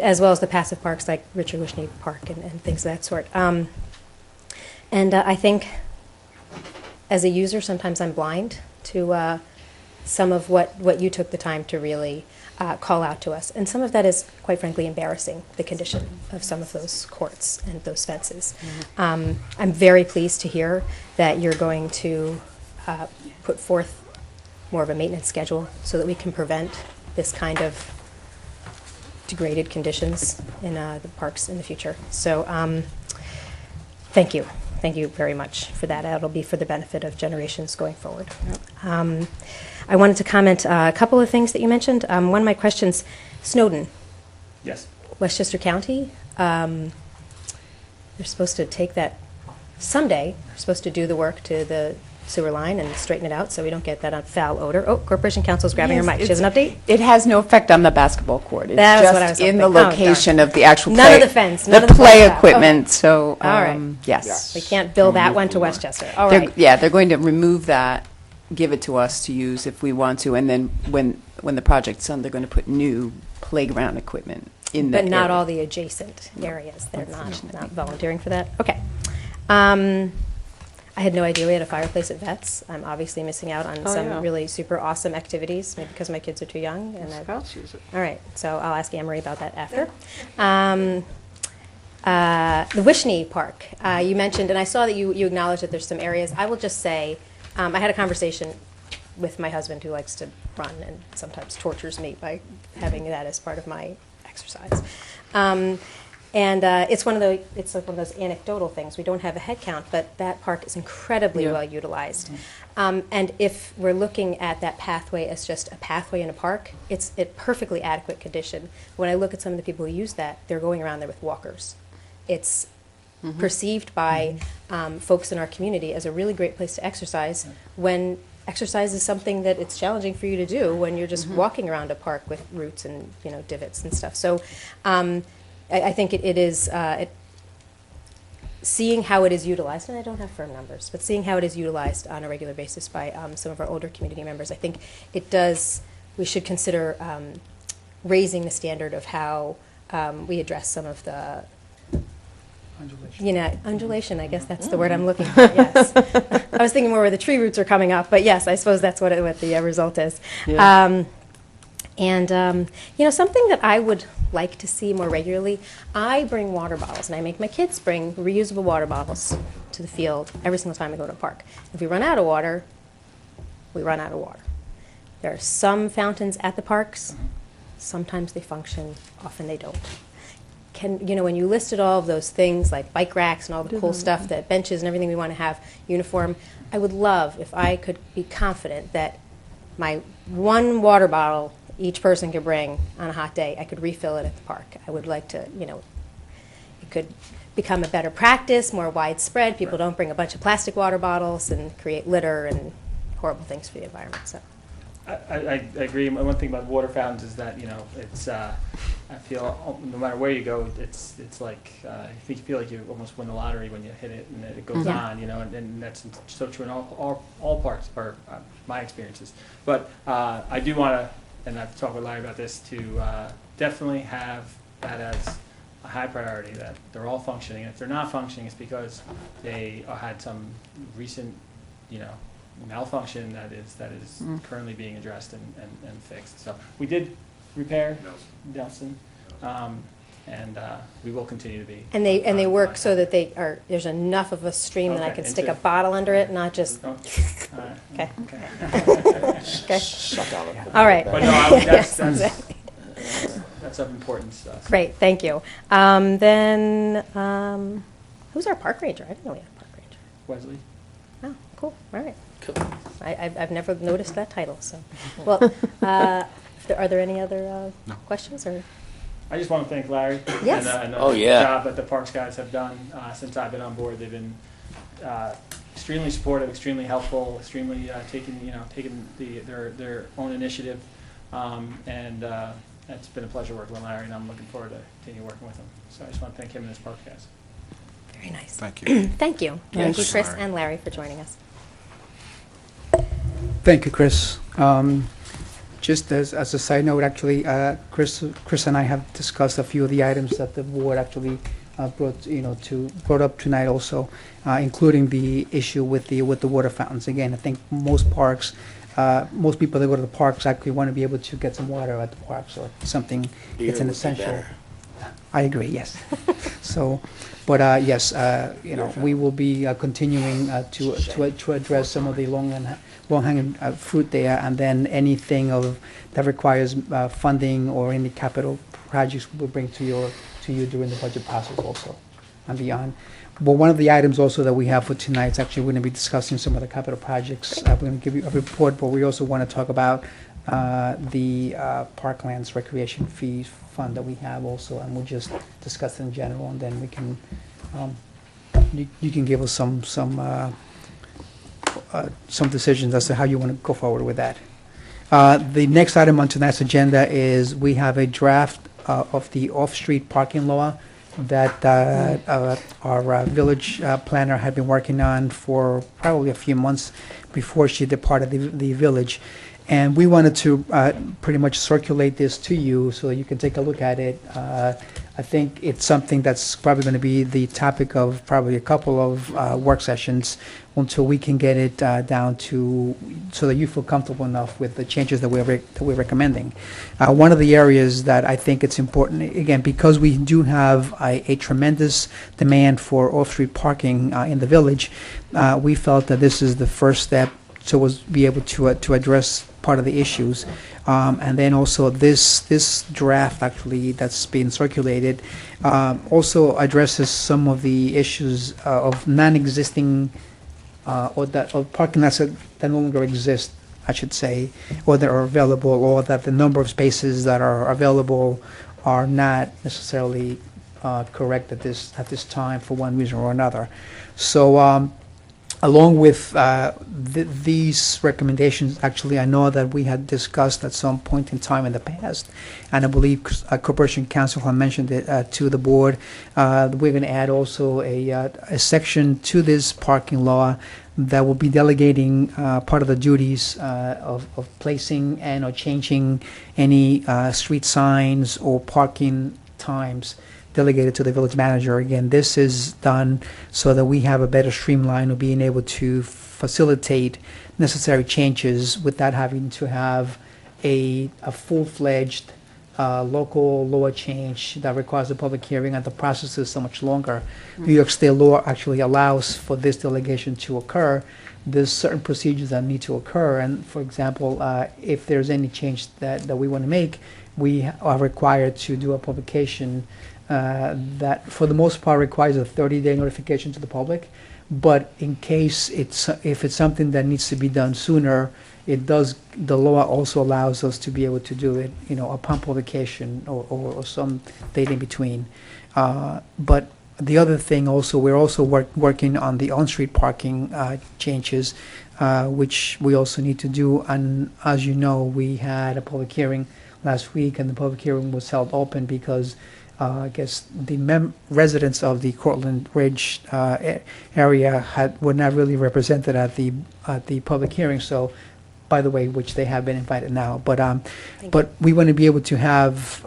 as well as the passive parks like Richard Wishney Park and things of that sort. I think as a user, sometimes I'm blind to some of what you took the time to really call out to us. And some of that is, quite frankly, embarrassing, the condition of some of those courts and those fences. I'm very pleased to hear that you're going to put forth more of a maintenance schedule so that we can prevent this kind of degraded conditions in the parks in the future. So thank you. Thank you very much for that. It'll be for the benefit of generations going forward. I wanted to comment a couple of things that you mentioned. One of my questions, Snowden, Yes. Westchester County, they're supposed to take that someday. They're supposed to do the work to the sewer line and straighten it out so we don't get that foul odor. Oh, Corporation Counsel's grabbing her Yes, mic. She has an update? It has no effect on the basketball court. It's That was just what I was in the hoping. Oh, darn. location of the actual None play. of the fence, The none of the play stuff. equipment, so, All right. yes. We can't bill that one to Westchester. All They're- right. Yeah, they're going to remove that, give it to us to use if we want to, and then when the project's done, they're going to put new playground equipment in that But not area. all the adjacent areas. They're not volunteering for that? Okay. I had no idea we had a fireplace at Vets. I'm obviously missing out on Oh, some yeah. really super awesome activities, maybe because my kids are too young. Scouts use it. All right, so I'll ask Anne Marie about that after. The Wishney Park, you mentioned, and I saw that you acknowledged that there's some areas. I will just say, I had a conversation with my husband who likes to run and sometimes tortures me by having that as part of my exercise. It's like one of those anecdotal things. We don't have a head count, but that park is incredibly Yeah. well utilized. And if we're looking at that pathway as just a pathway in a park, it's in perfectly adequate condition. When I look at some of the people who use that, they're going around there with walkers. It's perceived by folks in our community as a really great place to exercise when exercise is something that it's challenging for you to do when you're just walking around a park with roots and divots and stuff. So I think it is seeing how it is utilized, and I don't have firm numbers, but seeing how it is utilized on a regular basis by some of our older community members, I think we should consider raising the standard of how we address some of the undulation, I guess that's the word I'm looking for, yes. I was thinking more where the tree roots are coming up, but yes, I suppose that's what the result is. Yeah. Something that I would like to see more regularly, I bring water bottles, and I make my kids bring reusable water bottles to the field every single time I go to a park. If we run out of water, we run out of water. There are some fountains at the parks. Sometimes they function, often they don't. When you listed all of those things like bike racks and all the cool stuff, the benches and everything we want to have uniform, I would love if I could be confident that my one water bottle each person could bring on a hot day, I could refill it at the park. I would like to, it could become a better practice, more widespread. People don't bring a bunch of plastic water bottles and create litter and horrible things for the environment. So. I agree. One thing about water fountains is that it's. I feel no matter where you go, it's like I think you feel like you almost win the lottery when you hit it and it goes on. And that's so true in all parts or my experiences. But I do want to, and I've talked with Larry about this, to definitely have that as a high priority. That they're all functioning. And if they're not functioning, it's because they had some recent, malfunction that is currently being addressed and fixed. So we did repair Nelson, and we will continue to be. And they work so that there's enough of a stream that I Okay, can stick into- a bottle under it, not just. Oh, all right. Okay. Okay. Okay. All right. But no, Yes, exactly. that's of importance to us. Great. Thank you. Then who's our park ranger? I didn't know we had a park ranger. Wesley. Oh, cool. All right. I've never noticed that title. So, well, are there any other questions or? I just want to thank Larry. Yes. And Oh, the yeah. job that the parks guys have done since I've been on board. They've been extremely supportive, extremely helpful, extremely taking their own initiative, and it's been a pleasure working with Larry, and I'm looking forward to continue working with him. So I just want to thank him and his Parkcast. Very nice. Thank you. Thank you. Thank you, Yes. Chris Larry. and Larry, for joining us. Thank you, Chris. Just as a side note, actually, Chris and I have discussed a few of the items that the board actually brought up tonight also, including the issue with the water fountains. Again, I think most parks, most people that go to the parks actually want to be able to get some water at the parks or something. It's an essential. I agree. Yes. So, but yes, we will be continuing to address some of the long-hanging fruit there, and then anything that requires funding or any capital projects we'll bring to you during the budget process also and beyond. But one of the items also that we have for tonight is actually we're going to be discussing some of the capital projects. We're going to give you a report, but we also want to talk about the Parklands Recreation Fees Fund that we have also, and we'll just discuss it in general, and then we can you can give us some decisions as to how you want to go forward with that. The next item on tonight's agenda is we have a draft of the off-street parking law that our village planner had been working on for probably a few months before she departed the village. And we wanted to pretty much circulate this to you so that you can take a look at it. I think it's something that's probably going to be the topic of probably a couple of work sessions until we can get it down to so that you feel comfortable enough with the changes that we're recommending. One of the areas that I think it's important, again, because we do have a tremendous demand for off-street parking in the village, we felt that this is the first step to be able to address part of the issues. And then also this draft actually that's being circulated also addresses some of the issues of non-existing or parking lots that no longer exist, I should say, or that are available, or that the number of spaces that are available are not necessarily correct at this time for one reason or another. So along with these recommendations, actually, I know that we had discussed at some point in time in the past, and I believe Corporation Council had mentioned it to the board. We're going to add also a section to this parking law that will be delegating part of the duties of placing and or changing any street signs or parking times delegated to the village manager. Again, this is done so that we have a better streamline of being able to facilitate necessary changes without having to have a full-fledged local law change that requires a public hearing, and the process is so much longer. New York State law actually allows for this delegation to occur. There's certain procedures that need to occur, and for example, if there's any change that we want to make, we are required to do a publication that for the most part requires a 30-day notification to the public, but in case if it's something that needs to be done sooner, the law also allows us to be able to do it, upon publication or some date in between. But the other thing also, we're also working on the on-street parking changes, which we also need to do. And as you know, we had a public hearing last week, and the public hearing was held open because I guess the residents of the Cortlandt Ridge area were not really represented at the public hearing. So, by the way, which they have been invited now. But we want to be able to have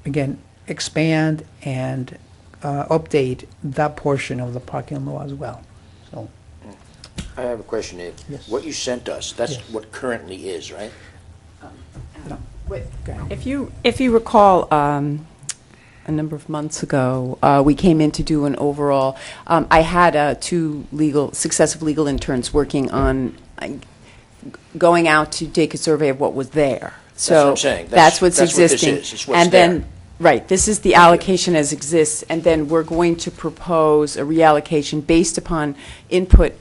again expand and update that portion of the parking law as well. So, I have a question, Abe. Yes. What you sent us, that's Yes. what currently is, right? If you recall, a number of months ago, we came in to do an overall. I had two successive legal interns working on going out to take a survey of what was there. So That's what I'm saying. that's what's that's what this existing. is. It's what's and there. then, right, this is the allocation as exists, and then we're going to propose a reallocation based upon input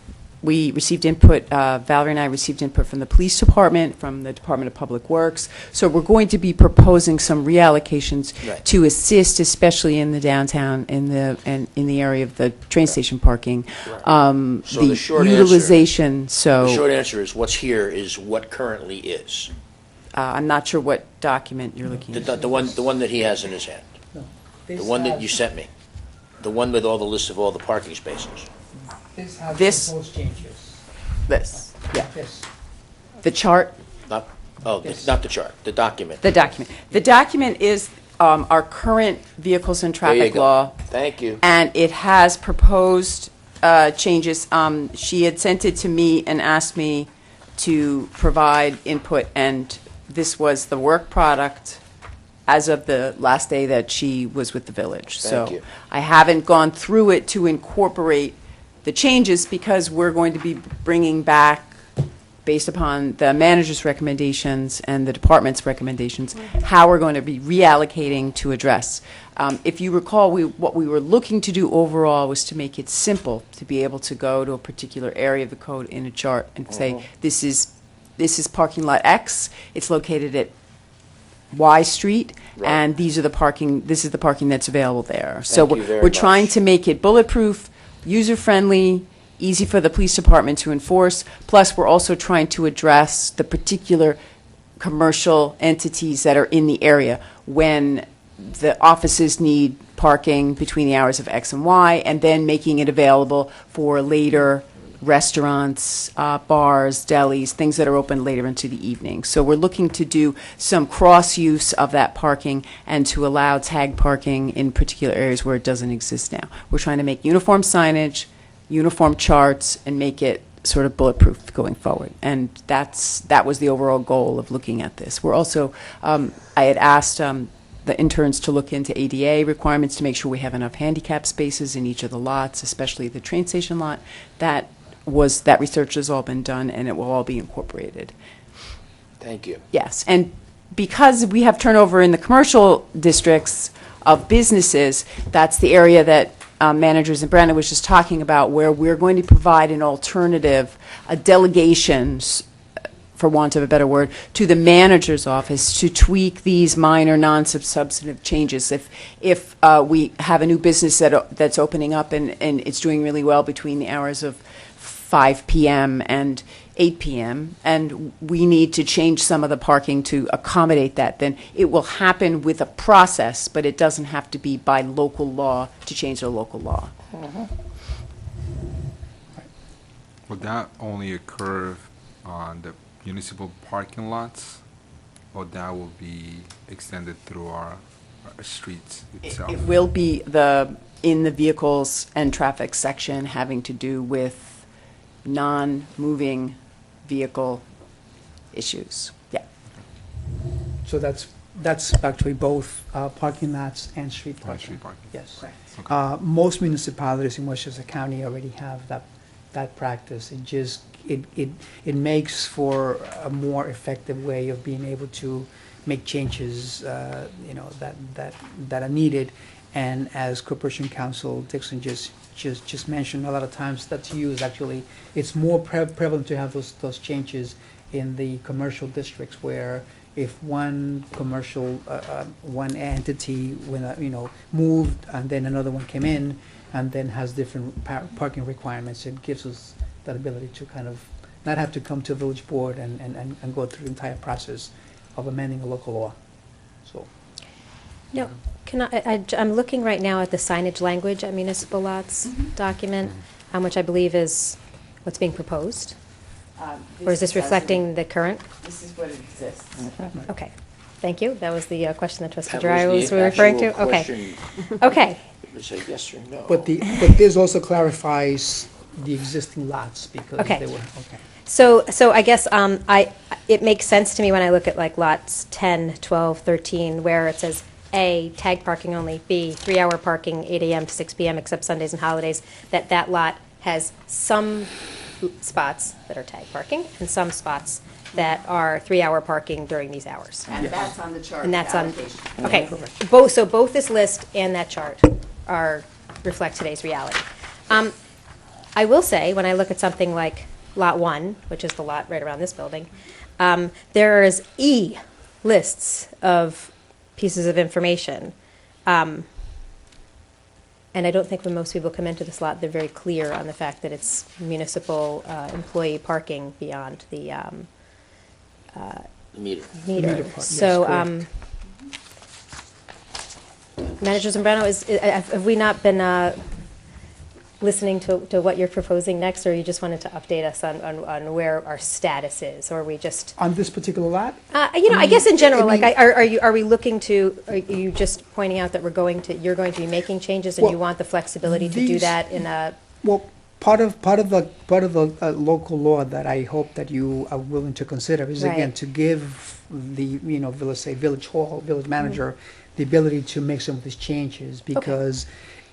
we received input, Valerie and I received input from the police department, from the Department of Public Works. So we're going to be proposing some reallocations Right. to assist, especially in the downtown, in the area of the train station parking. So the short answer- utilization, so. The short answer is, what's here is what currently is. I'm not sure what document you're looking at. The one that he has in his hand. The one that you sent me. The one with all the list of all the parking spaces. This has This- proposed changes. This, yeah. Yes. The chart, Not, Yes. not the chart, the document. the document. The document is our current vehicles and There you traffic go. law. Thank you. And it has proposed changes. She had sent it to me and asked me to provide input, and this was the work product as of the last day that she was with the village. Thank you. So I haven't gone through it to incorporate the changes because we're going to be bringing back, based upon the manager's recommendations and the department's recommendations, how we're going to be reallocating to address. If you recall, what we were looking to do overall was to make it simple to be able to go to a particular area of the code in a chart and say, this is parking lot X, it's located at Y Street, Right. and this is the parking that's available there. So Thank you very we're trying much. to make it bulletproof, user-friendly, easy for the police department to enforce. Plus, we're also trying to address the particular commercial entities that are in the area when the offices need parking between the hours of X and Y, and then making it available for later restaurants, bars, delis, things that are open later into the evening. So we're looking to do some cross-use of that parking and to allow tag parking in particular areas where it doesn't exist now. We're trying to make uniform signage, uniform charts, and make it sort of bulletproof going forward. And that was the overall goal of looking at this. We're also, I had asked the interns to look into ADA requirements to make sure we have enough handicap spaces in each of the lots, especially the train station lot. That research has all been done, and it will all be incorporated. Thank you. Yes, and because we have turnover in the commercial districts of businesses, that's the area that managers and Brandon was just talking about, where we're going to provide an alternative, a delegation, for want of a better word, to the manager's office to tweak these minor non-substantive changes. If we have a new business that's opening up and it's doing really well between the hours of 5 p.m. and 8 p.m., and we need to change some of the parking to accommodate that, then it will happen with a process, but it doesn't have to be by local law to change the local law. Would that only occur on the municipal parking lots, or that will be extended through our streets itself? It will be in the vehicles and traffic section having to do with non-moving vehicle issues. Yeah. So that's actually both parking lots and street On parking. street parking? Yes. Okay. Most municipalities in Westchester County already have that practice. It makes for a more effective way of being able to make changes, that are needed. And as Corporation Counsel Dixon just mentioned, a lot of times that's used, actually, it's more prevalent to have those changes in the commercial districts, where if one commercial, one entity, moved, and then another one came in, and then has different parking requirements, it gives us that ability to kind of not have to come to a village board and go through the entire process of amending a local law. So, No, I'm looking right now at the signage language at municipal lots document, which I believe is what's being proposed. Or is this reflecting the current? This is what exists. Okay, thank you. That was the question that Trustee That Dreyer was was the referring to? actual Okay, question. okay. It was a yes or no. but this also clarifies the existing lots, because Okay. they were, okay. So I guess it makes sense to me when I look at like lots 10, 12, 13, where it says A, tag parking only, B, 3-hour parking, 8 a.m. to 6 p.m. except Sundays and holidays, that lot has some spots that are tag parking and some spots that are 3-hour parking during these hours. And that's on the chart. And that's on, allocation. okay, both this list and that chart reflect today's reality. I will say, when I look at something like Lot 1, which is the lot right around this building, there's lists of pieces of information. And I don't think when most people come into this lot, they're very clear on the fact that it's municipal employee parking beyond the Meter. meter. Meter park, yes, So, correct. Manager Zambrano, have we not been listening to what you're proposing next, or you just wanted to update us on where our status is, or are we just, On this particular lot? I guess in general, I mean- are we looking to, are you just pointing out that you're going to be making changes, and you Well, want the flexibility to do these- that in a, Well, part of the local law that I hope that you are willing to consider is, again, Right. to give the, let's say, village hall, village manager, the ability to make some of these changes, because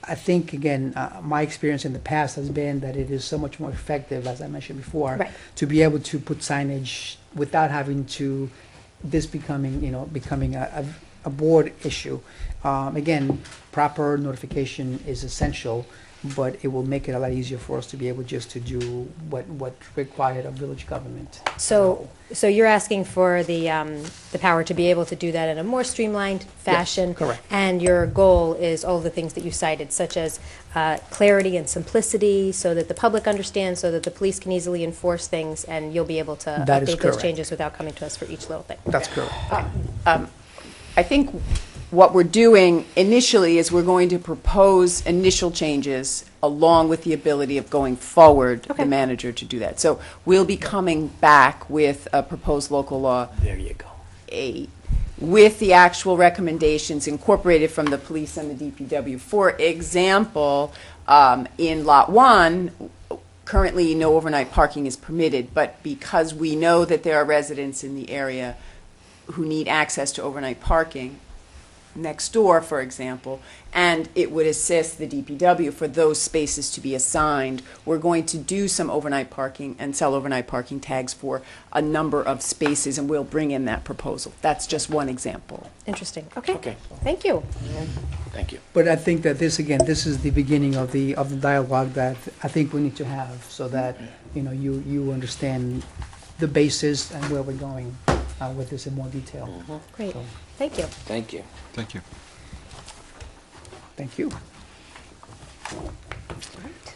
I think, again, my experience in the past has been that it is so much more effective, as I mentioned before, Right. to be able to put signage without having to, this becoming a board issue. Again, proper notification is essential, but it will make it a lot easier for us to be able just to do what's required of village government. so you're asking for the power to be able to do that in a more streamlined fashion? correct. And your goal is all the things that you cited, such as clarity and simplicity, so that the public understands, so that the police can easily enforce things, and you'll be able to That is update those correct. changes without coming to us for each little thing? That's correct. I think what we're doing initially is we're going to propose initial changes along with the ability of going forward, Okay. the manager to do that. So we'll be coming back with a proposed local law There you go. 8 with the actual recommendations incorporated from the police and the DPW. For example, in Lot 1, currently no overnight parking is permitted, but because we know that there are residents in the area who need access to overnight parking, next door, for example, and it would assist the DPW for those spaces to be assigned. We're going to do some overnight parking and sell overnight parking tags for a number of spaces, and we'll bring in that proposal. That's just one example. Interesting, okay. Okay. Thank you. Thank you. But I think that this is the beginning of the dialogue that I think we need to have, so that, you understand the basis and where we're going with this in more detail. Great, So, thank you. Thank you. Thank you. Thank you.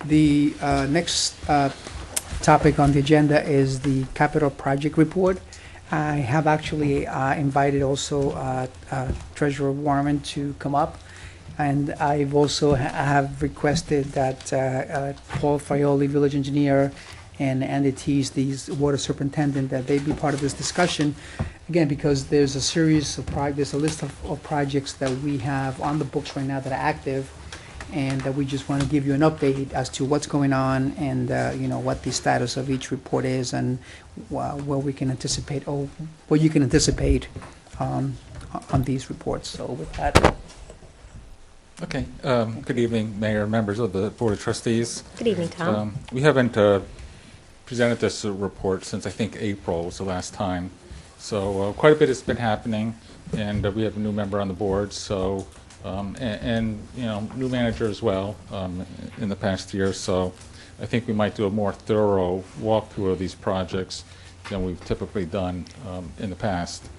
The next topic on the agenda is the capital project report. I have actually invited also Treasurer Warman to come up, and I've also have requested that Paul Frioli, village engineer, and Andy Tees, the water superintendent, that they be part of this discussion. Again, because there's a series of there's a list of projects that we have on the books right now that are active, and that we just want to give you an update as to what's going on, and what the status of each report is, and where we can anticipate, or what you can anticipate on these reports. So with that, Okay. Good evening, Mayor, members of the Board of Trustees. Good evening, Tom. We haven't presented this report since, I think, April was the last time. So quite a bit has been happening, and we have a new member on the board, so, and new manager as well in the past year. So I think we might do a more thorough walkthrough of these projects than we've typically done in the past.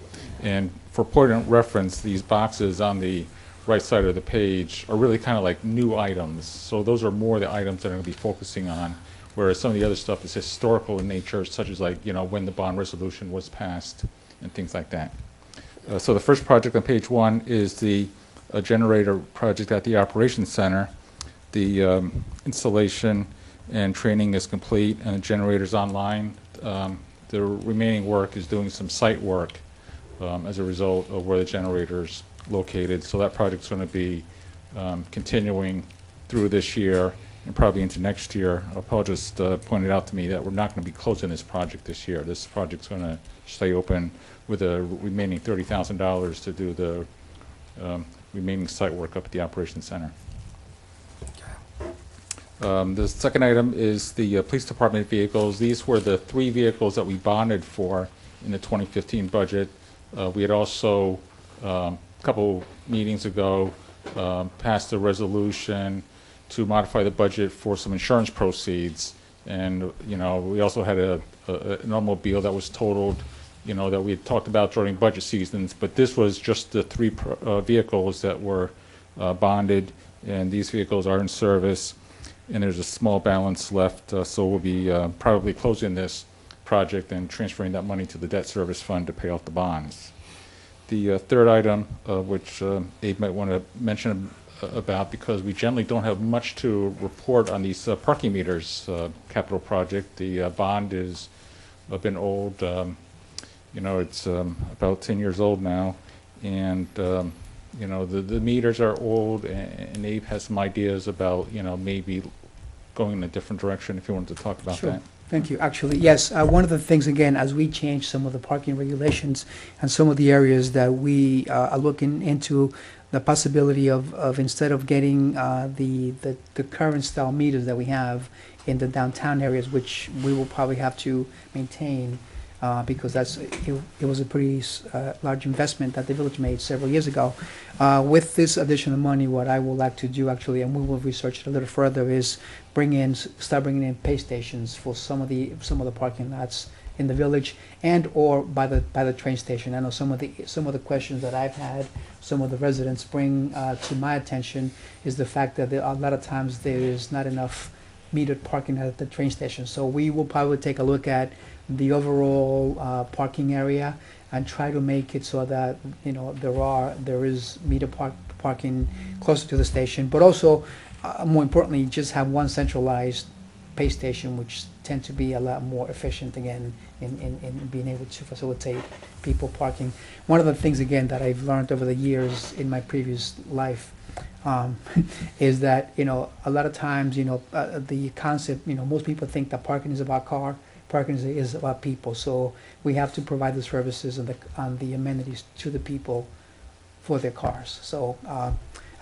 And for point of reference, these boxes on the right side of the page are really kind of like new items. So those are more the items that I'm going to be focusing on, whereas some of the other stuff is historical in nature, such as like, when the bond resolution was passed and things like that. So the first project on page 1 is the generator project at the Operations Center. The installation and training is complete, and the generator's online. The remaining work is doing some site work as a result of where the generator's located. So that project's going to be continuing through this year and probably into next year. Paul just pointed out to me that we're not going to be closing this project this year. This project's going to stay open with a remaining $30,000 to do the remaining site work up at the Operations Center. The second item is the police department vehicles. These were the 3 vehicles that we bonded for in the 2015 budget. We had also, a couple meetings ago, passed a resolution to modify the budget for some insurance proceeds. And, we also had an automobile that was totaled, that we had talked about during budget seasons, but this was just the three vehicles that were bonded, and these vehicles are in service, and there's a small balance left, so we'll be probably closing this project and transferring that money to the debt service fund to pay off the bonds. The third item, which Abe might want to mention about, because we generally don't have much to report on these parking meters capital project. The bond is a bit old. It's about 10 years old now, and the meters are old, and Abe has some ideas about maybe going in a different direction. If you wanted to talk about Sure. that. Thank you. Actually, yes, one of the things, again, as we change some of the parking regulations and some of the areas that we are looking into, the possibility of instead of getting the current style meters that we have in the downtown areas, which we will probably have to maintain, because it was a pretty large investment that the village made several years ago. With this additional money, what I would like to do actually, and we will research it a little further, is start bringing in pay stations for some of the parking lots in the village and or by the train station. I know some of the questions that I've had, some of the residents bring to my attention is the fact that a lot of times there is not enough metered parking at the train station. So we will probably take a look at the overall parking area and try to make it so that there is meter parking closer to the station, but also more importantly, just have one centralized pay station, which tend to be a lot more efficient again in being able to facilitate people parking. One of the things again that I've learned over the years in my previous life is that a lot of times the concept, most people think that parking is about car. Parking is about people, so we have to provide the services and the amenities to the people for their cars. So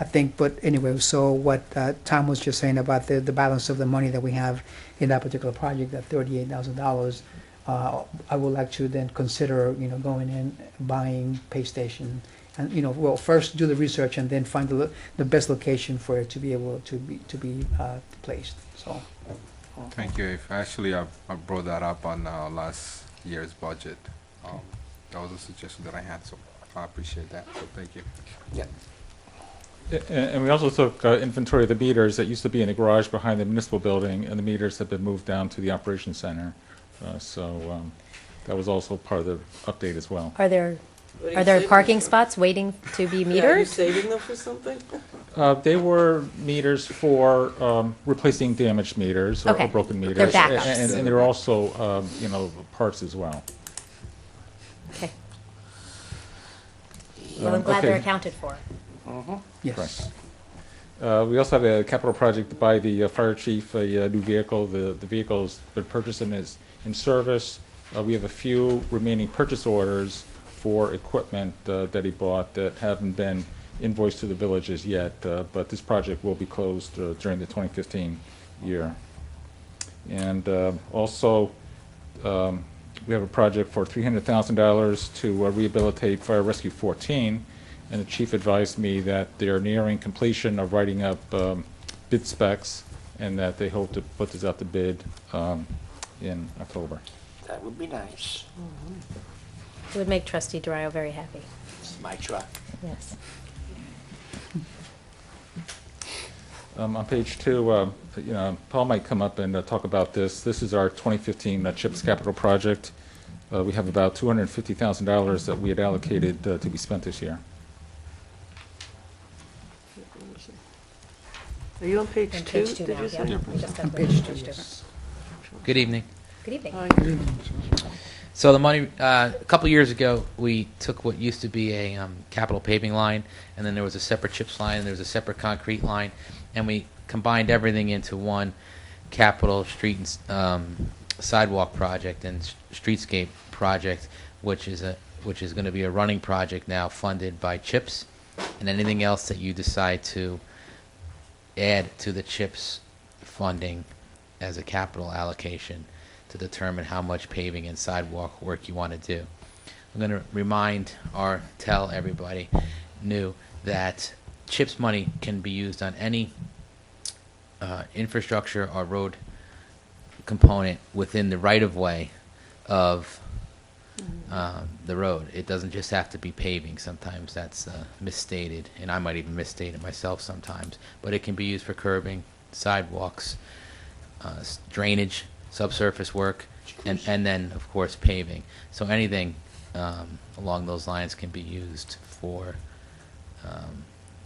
I think, but anyway, so what Tom was just saying about the balance of the money that we have in that particular project, that $38,000, I would like to then consider, going in, buying pay station, and well, first do the research and then find the best location for it to be able to be placed. So. Thank you. Actually, I brought that up on last year's budget. That was a suggestion that I had, so I appreciate that. So thank you. Yeah. And we also took inventory of the meters that used to be in the garage behind the municipal building, and the meters have been moved down to the operations center. So that was also part of the update as well. Are there What you Are there saving parking them for? spots waiting to be Yeah, are you metered? saving them for something? They were meters for replacing damaged meters or Okay. broken meters. They're backups. And there are also, parts as well. Okay. Well, I'm glad they're Okay. accounted for. Yes. Correct. We also have a capital project to buy the fire chief a new vehicle. The vehicle's been purchased and is in service. We have a few remaining purchase orders for equipment that he bought that haven't been invoiced to the villages yet, but this project will be closed during the 2015 year. And also, we have a project for $300,000 to rehabilitate Fire Rescue 14, and the chief advised me that they're nearing completion of writing up bid specs, and that they hope to put this out to bid in October. That would be nice. It would make Trustee Durayo very happy. It's my truck. Yes. On page 2, Paul might come up and talk about this. This is our 2015 CHIPS capital project. We have about $250,000 that we had allocated to be spent this year. Are you on page On 2? page 2 did now, you say? yeah. We just have On the page 2, page 2. yes. Good evening. Good evening. Hi. So the money, a couple years ago, we took what used to be a capital paving line, and then there was a separate CHIPS line, and there was a separate concrete line, and we combined everything into one capital street and sidewalk project and streetscape project, which is going to be a running project now, funded by CHIPS, and anything else that you decide to add to the CHIPS funding as a capital allocation to determine how much paving and sidewalk work you want to do. I'm going to remind or tell everybody new that CHIPS money can be used on any infrastructure or road component within the right-of-way of the road. It doesn't just have to be paving. Sometimes that's misstated, and I might even misstate it myself sometimes. But it can be used for curbing, sidewalks, drainage, subsurface work, and then, of course, paving. So anything along those lines can be used for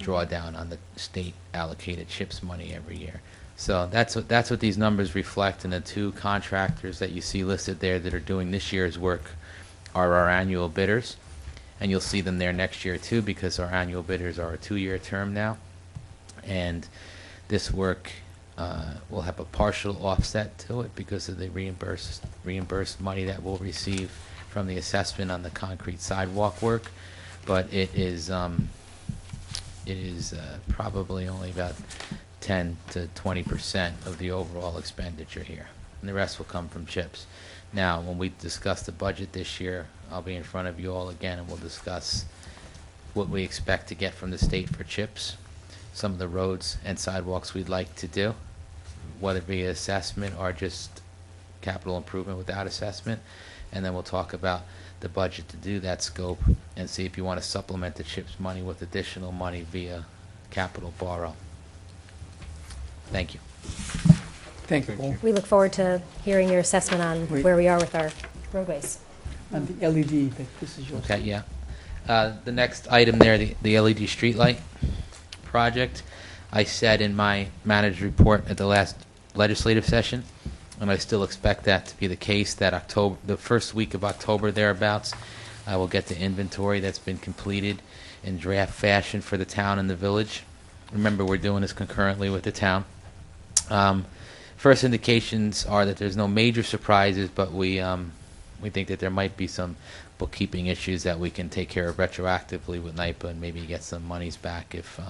drawdown on the state allocated CHIPS money every year. So that's what these numbers reflect, and the two contractors that you see listed there that are doing this year's work are our annual bidders, and you'll see them there next year too, because our annual bidders are a 2-year term now, and this work will have a partial offset to it because of the reimbursed money that we'll receive from the assessment on the concrete sidewalk work, but it is probably only about 10 to 20% of the overall expenditure here, and the rest will come from CHIPS. Now, when we discuss the budget this year, I'll be in front of you all again, and we'll discuss what we expect to get from the state for CHIPS, some of the roads and sidewalks we'd like to do, whether it be assessment or just capital improvement without assessment, and then we'll talk about the budget to do that scope and see if you want to supplement the CHIPS money with additional money via capital borrow. Thank you. Thank you, Paul. We look forward to hearing your assessment on Wait. where we are with our roadways. And the LED, this is yours. Okay, yeah. The next item there, the LED streetlight project, I said in my manager's report at the last legislative session, and I still expect that to be the case, that the first week of October thereabouts, I will get the inventory that's been completed in draft fashion for the town and the village. Remember, we're doing this concurrently with the town. First indications are that there's no major surprises, but we think that there might be some bookkeeping issues that we can take care of retroactively with NYPA and maybe get some monies back if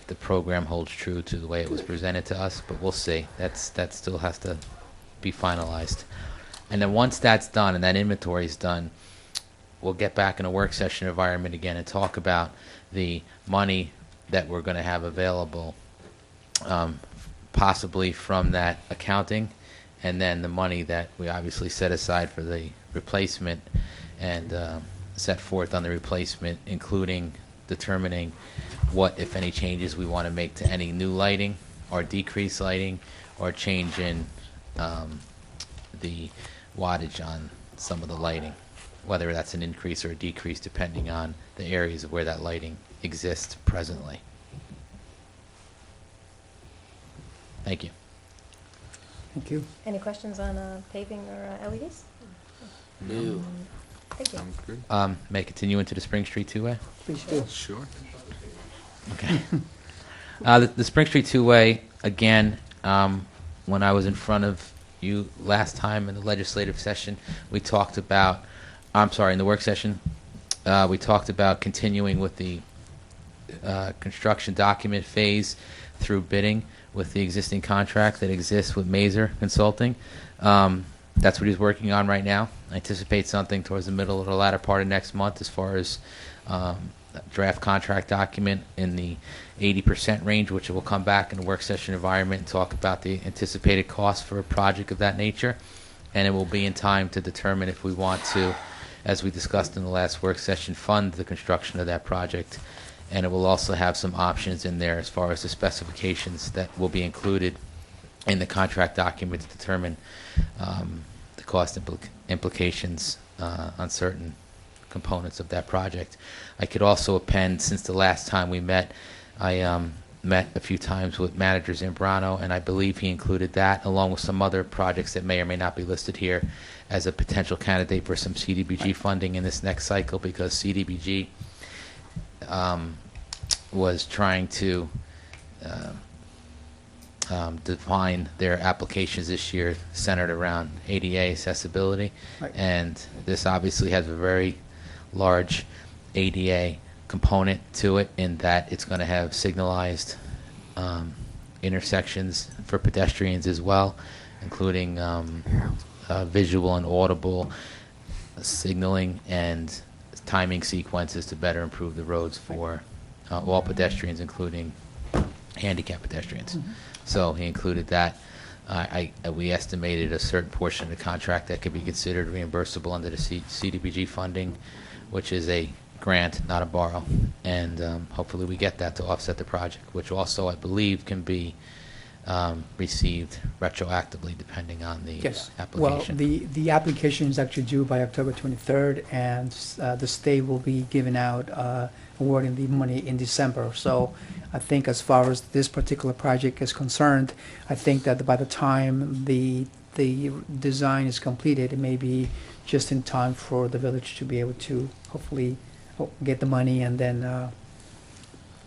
the program holds true to the way it was presented to us. But we'll see. That still has to be finalized. And then once that's done and that inventory is done, we'll get back in a work session environment again and talk about the money that we're going to have available, possibly from that accounting, and then the money that we obviously set aside for the replacement and set forth on the replacement, including determining what, if any, changes we want to make to any new lighting or decrease lighting or change in the wattage on some of the lighting, whether that's an increase or a decrease depending on the areas of where that lighting exists presently. Thank you. Thank you. Any questions on paving or LEDs? No. Thank you. Sounds good. May I continue into the Spring Street two-way? Please do. Sure. Okay. The Spring Street two-way, again, when I was in front of you last time in the legislative session, we talked about, in the work session, we talked about continuing with the construction document phase through bidding with the existing contract that exists with Mazer Consulting. That's what he's working on right now. I anticipate something towards the middle or the latter part of next month as far as draft contract document in the 80% range, which will come back in a work session environment and talk about the anticipated cost for a project of that nature. And it will be in time to determine if we want to, as we discussed in the last work session, fund the construction of that project. And it will also have some options in there as far as the specifications that will be included in the contract document to determine the cost implications on certain components of that project. I could also append, since the last time we met, I met a few times with manager Zambrano, and I believe he included that along with some other projects that may or may not be listed here as a potential candidate for some CDBG funding in this next cycle, because CDBG was trying to define their applications this year centered around ADA accessibility. Right. And this obviously has a very large ADA component to it in that it's going to have signalized intersections for pedestrians as well, including visual and audible signaling and timing sequences to better improve the roads for all pedestrians, including handicap pedestrians. So he included that. We estimated a certain portion of the contract that could be considered reimbursable under the CDBG funding, which is a grant, not a borrow. And hopefully we get that to offset the project, which also, I believe, can be received retroactively depending on the Yes. application. Well, the application is actually due by October 23rd, and the state will be giving out, awarding the money in December. So I think as far as this particular project is concerned, I think that by the time the design is completed, it may be just in time for the village to be able to hopefully get the money and then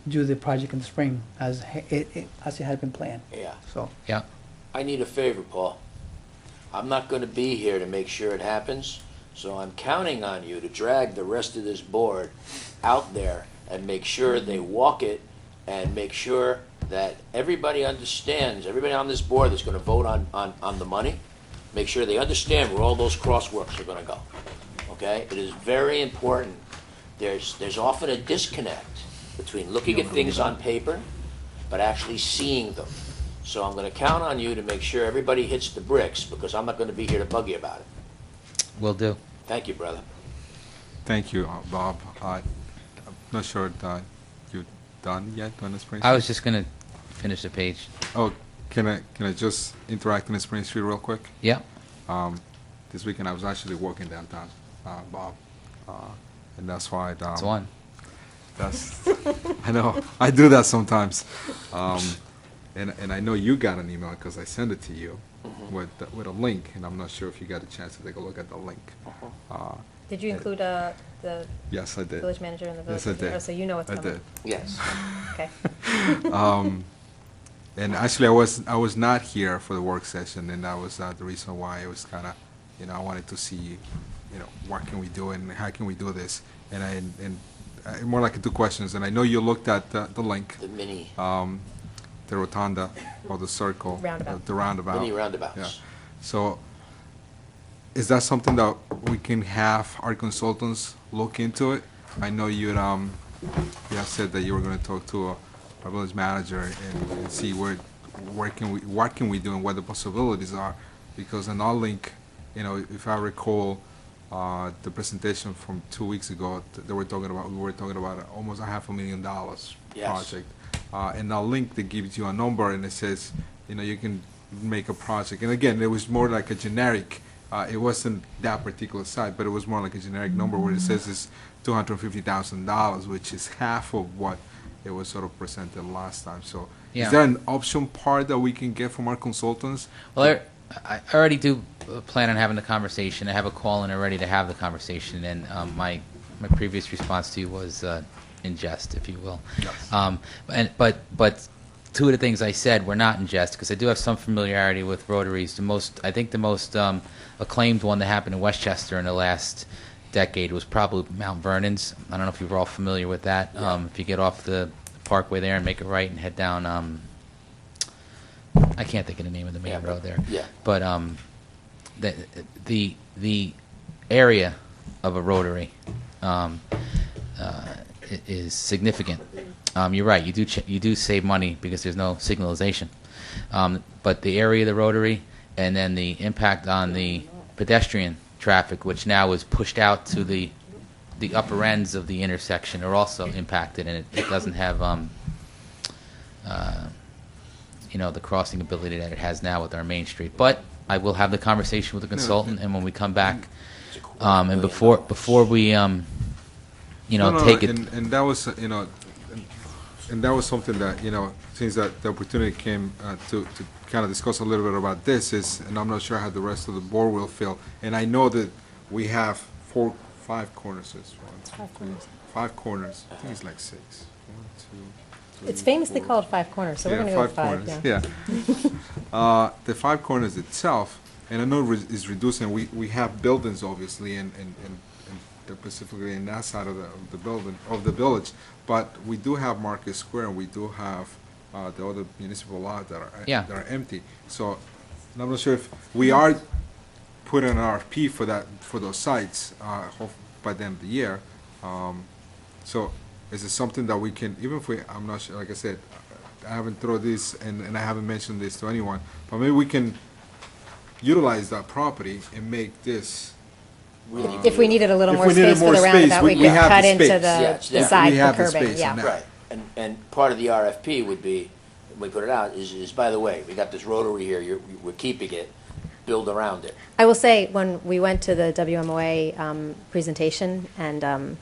do the project in the spring as it had been planned. Yeah. So, Yeah. I need a favor, Paul. I'm not going to be here to make sure it happens, so I'm counting on you to drag the rest of this board out there and make sure they walk it and make sure that everybody understands, everybody on this board that's going to vote on the money, make sure they understand where all those crosswalks are going to go. Okay? It is very important. There's often a disconnect between looking at things on paper but actually seeing them. So I'm going to count on you to make sure everybody hits the bricks, because I'm not going to be here to bug you about it. Will do. Thank you, brother. Thank you, Bob. I'm not sure that you're done yet on the Spring Street. I was just going to finish the page. Oh, can I just interact in the Spring Street real quick? Yeah. This weekend I was actually working downtown, Bob, and that's why. That's one. That's I know I do that sometimes, and I know you got an email because I sent it to you with a link, and I'm not sure if you got a chance to take a look at the link. Did you include the Yes, I did. village manager and the village? Yes, I did. Oh, so you know what's I coming. did. Yes. Okay. And actually, I was not here for the work session, and that was the reason why it was kind of, I wanted to see, what can we do and how can we do this, and more like 2 questions. And I know you looked at the link, The mini the rotunda or the circle, Roundabout. the roundabout. mini roundabouts. Yeah. So, is that something that we can have our consultants look into it? I know you have said that you were going to talk to our village manager and see what can we do and what the possibilities are, because in our link, if I recall, the presentation from 2 weeks ago, we were talking about almost $500,000 Yes. project. And our link that gives you a number and it says, you can make a project. And again, it was more like a generic. It wasn't that particular site, but it was more like a generic number where it says it's $250,000, which is half of what it was sort of presented last time. So, Yeah. is there an option part that we can get from our consultants? Well, I already do plan on having the conversation. I have a call and I'm ready to have the conversation. And my previous response to you was in jest, if you will. Yes. But 2 of the things I said were not in jest, because I do have some familiarity with rotaries. I think the most acclaimed one that happened in Westchester in the last decade was probably Mount Vernon's. I don't know if you're all familiar with that. Yeah. If you get off the parkway there and make a right and head down, I can't think of the name of the main road there. Yeah. But the area of a rotary is significant. You're right. You do save money because there's no signalization. But the area of the rotary and then the impact on the pedestrian traffic, which now is pushed out to the upper ends of the intersection, are also impacted, and it doesn't have the crossing ability that it has now with our main street. But I will have the conversation with the consultant, and when we come back, and before we take it. And that was, and that was something that, since that the opportunity came to kind of discuss a little bit about this, and I'm not sure how the rest of the board will feel. And I know that we have 5 corners. 5 corners. I think it's like 6. 1, 2, 3, It's famously 4. called 5 corners, so we're going to go with 5. corners. Yeah. The 5 corners itself, and I know is reducing. We have buildings obviously, and specifically in that side of the building of the village, but we do have Market Square, and we do have the other municipal lots that are empty. So I'm not sure if we are putting an RFP for those sites by the end of the year. So is it something that we can, even if I'm not sure, like I said, I haven't thrown this, and I haven't mentioned this to anyone, but maybe we can utilize that property and make this. If we needed a little If more we needed space for more the space, roundabout, we we could have cut the into space. the Yeah, the yeah. side We for have the curbing, space yeah. on that. Right, and part of the RFP would be, we put it out, is by the way, we got this rotary here, we're keeping it, build around it. I will say, when we went to the WMOA presentation, and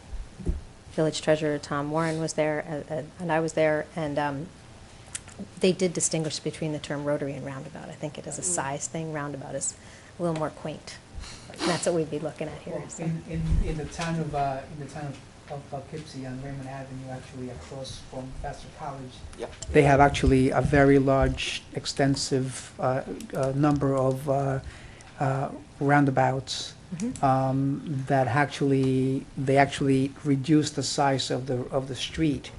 Village Treasurer Tom Warren was there, and I was there, and they did distinguish between the term rotary and roundabout. I think it is a size thing. Roundabout is a little more quaint. And that's what we'd be looking at here. So. In the town of Poughkeepsie on Raymond Avenue, actually across from Vassar College, Yep. they have actually a very large, extensive number of roundabouts that they actually reduced the size of the street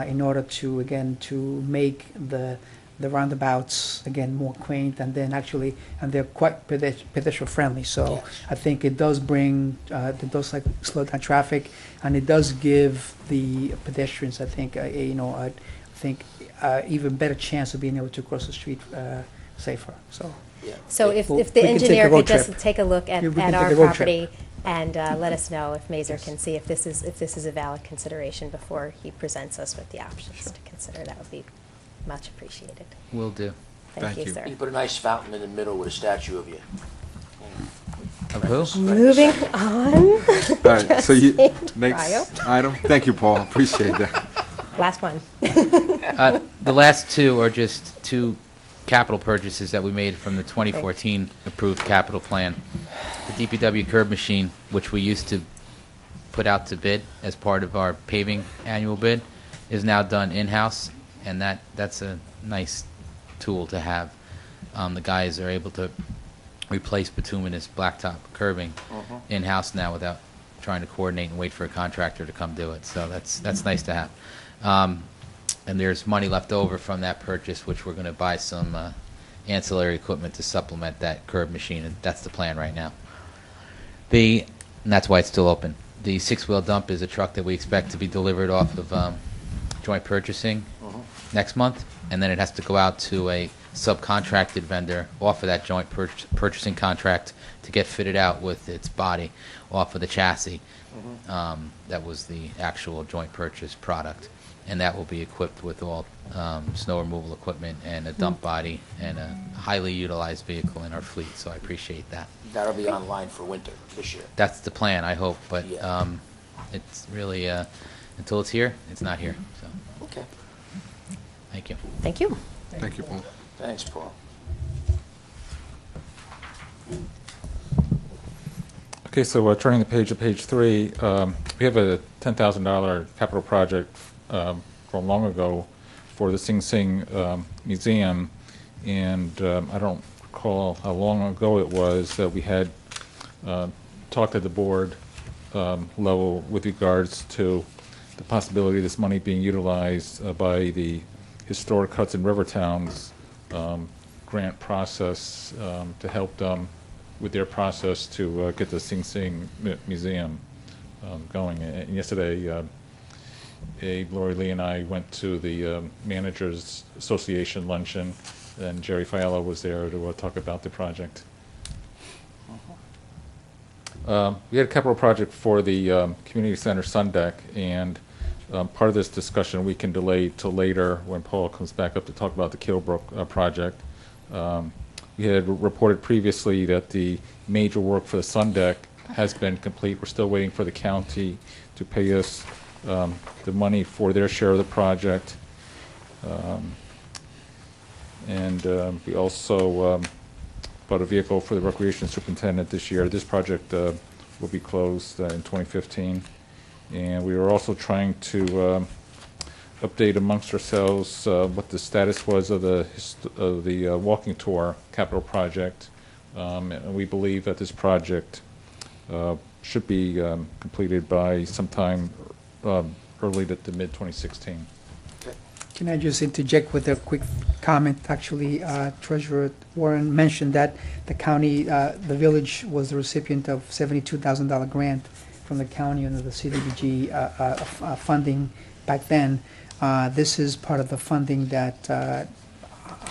in order to, again, to make the roundabouts, again, more quaint, and then and they're quite pedestrian friendly. So Yes. I think it does bring, it does like slow down traffic, and it does give the pedestrians, I think, even better chance of being able to cross the street safer. So So if Well, if the we can take a engineer road could just trip. take a look at Yeah, we can our take a road property and let us know if Mazer can see if this is a valid consideration before he presents us with the options to consider, that would be much appreciated. Will do. Thank Thank you, you. sir. You put a nice fountain in the middle with a statue of you. Of who? Moving on. All right, so you, Ryo. next item. Thank you, Paul, appreciate that. Last one. The last two are just two capital purchases that we made from the 2014 approved capital plan. The DPW curb machine, which we used to put out to bid as part of our paving annual bid, is now done in-house, and that's a nice tool to have. The guys are able to replace bituminous blacktop curbing in-house now without trying to coordinate and wait for a contractor to come do it. So that's nice to have. And there's money left over from that purchase, which we're going to buy some ancillary equipment to supplement that curb machine, and that's the plan right now. And that's why it's still open. The six-wheel dump is a truck that we expect to be delivered off of joint purchasing next month, and then it has to go out to a subcontracted vendor off of that joint purchasing contract to get fitted out with its body off of the chassis. That was the actual joint purchase product, and that will be equipped with all snow removal equipment and a dump body and a highly utilized vehicle in our fleet, so I appreciate that. That'll be online for winter this year. That's the plan, I hope, but Yeah. it's really, until it's here, it's not here, so, Okay. thank you. Thank you. Thank you, Paul. Thanks, Paul. Okay, so turning the page to page 3, we have a $10,000 capital project from long ago for the Sing Sing Museum, and I don't recall how long ago it was that we had talked at the board level with regards to the possibility of this money being utilized by the Historic Hudson River Towns grant process to help them with their process to get the Sing Sing Museum going. And yesterday, Abe, Lori Lee, and I went to the Managers Association luncheon, and Jerry Fiala was there to talk about the project. We had a capital project for the Community Center Sun Deck, and part of this discussion we can delay till later when Paul comes back up to talk about the Kilbrook project. We had reported previously that the major work for the Sun Deck has been complete. We're still waiting for the county to pay us the money for their share of the project. We also bought a vehicle for the recreation superintendent this year. This project will be closed in 2015. And we are also trying to update amongst ourselves what the status was of the walking tour capital project. And we believe that this project should be completed by sometime early to mid-2016. Can I just interject with a quick comment? Actually, Treasurer Warren mentioned that the county, the village was the recipient of $72,000 grant from the county under the CDBG funding back then. This is part of the funding that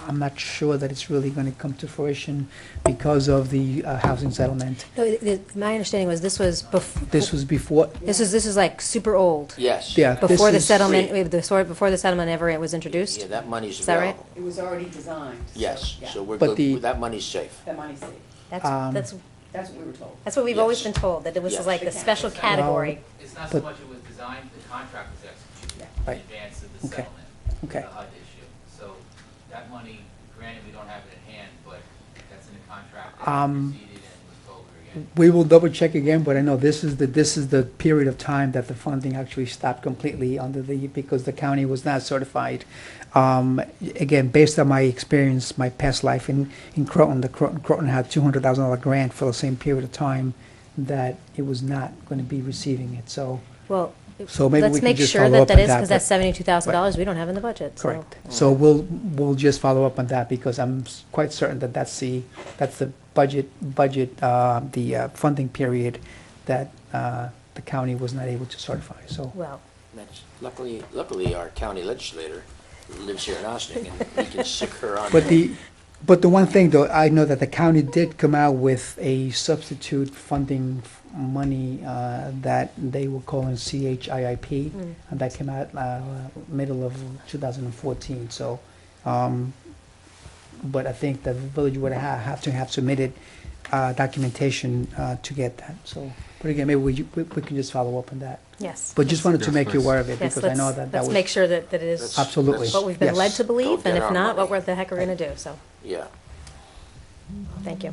I'm not sure that it's really going to come to fruition because of the housing settlement. No, my understanding was this was before. This was before, This is like super old. Yes. yeah. this Before the is- settlement, before the settlement ever was introduced. Yeah, that money's Is that right? available. It was already designed. Yes, so we're But the- good, that money's safe. That money's saved. That's That's what we were told. that's what we've always Yes. been told, that it was Yes. like the special category. It's not But- so much it was designed, the contract was executed in Right. advance of the Okay. settlement, Okay. the HUD issue. So that money, granted, we don't have it in hand, but that's in the contract that Um, proceeded and was told we're getting. We will double check again, but I know this is the period of time that the funding actually stopped completely because the county was not certified. Again, based on my experience, my past life in Croton, Croton had $200,000 grant for the same period of time that it was not going to be receiving it, so. Well, So maybe we let's can make just sure follow that up that on is, that, because that's but- $72,000 we don't have in the budget, so. Correct. So we'll just follow up on that because I'm quite certain that that's the budget, the funding period that the county was not able to certify, so. Well, That's, luckily our county legislator lives here in Ossining, and we can sick her on. But the one thing though, I know that the county did come out with a substitute funding money that they were calling CHIIP, and that came out middle of 2014, so. But I think the village would have to have submitted documentation to get that, so. But again, maybe we can just follow up on that. yes. But just wanted to Yes, make you please. aware of it, Yes, because I know that let's was. make sure that it is That's- Absolutely. what we've been led Yes. to believe, Go and get if our not, money. what the heck we're going to do, so, Yeah. thank you.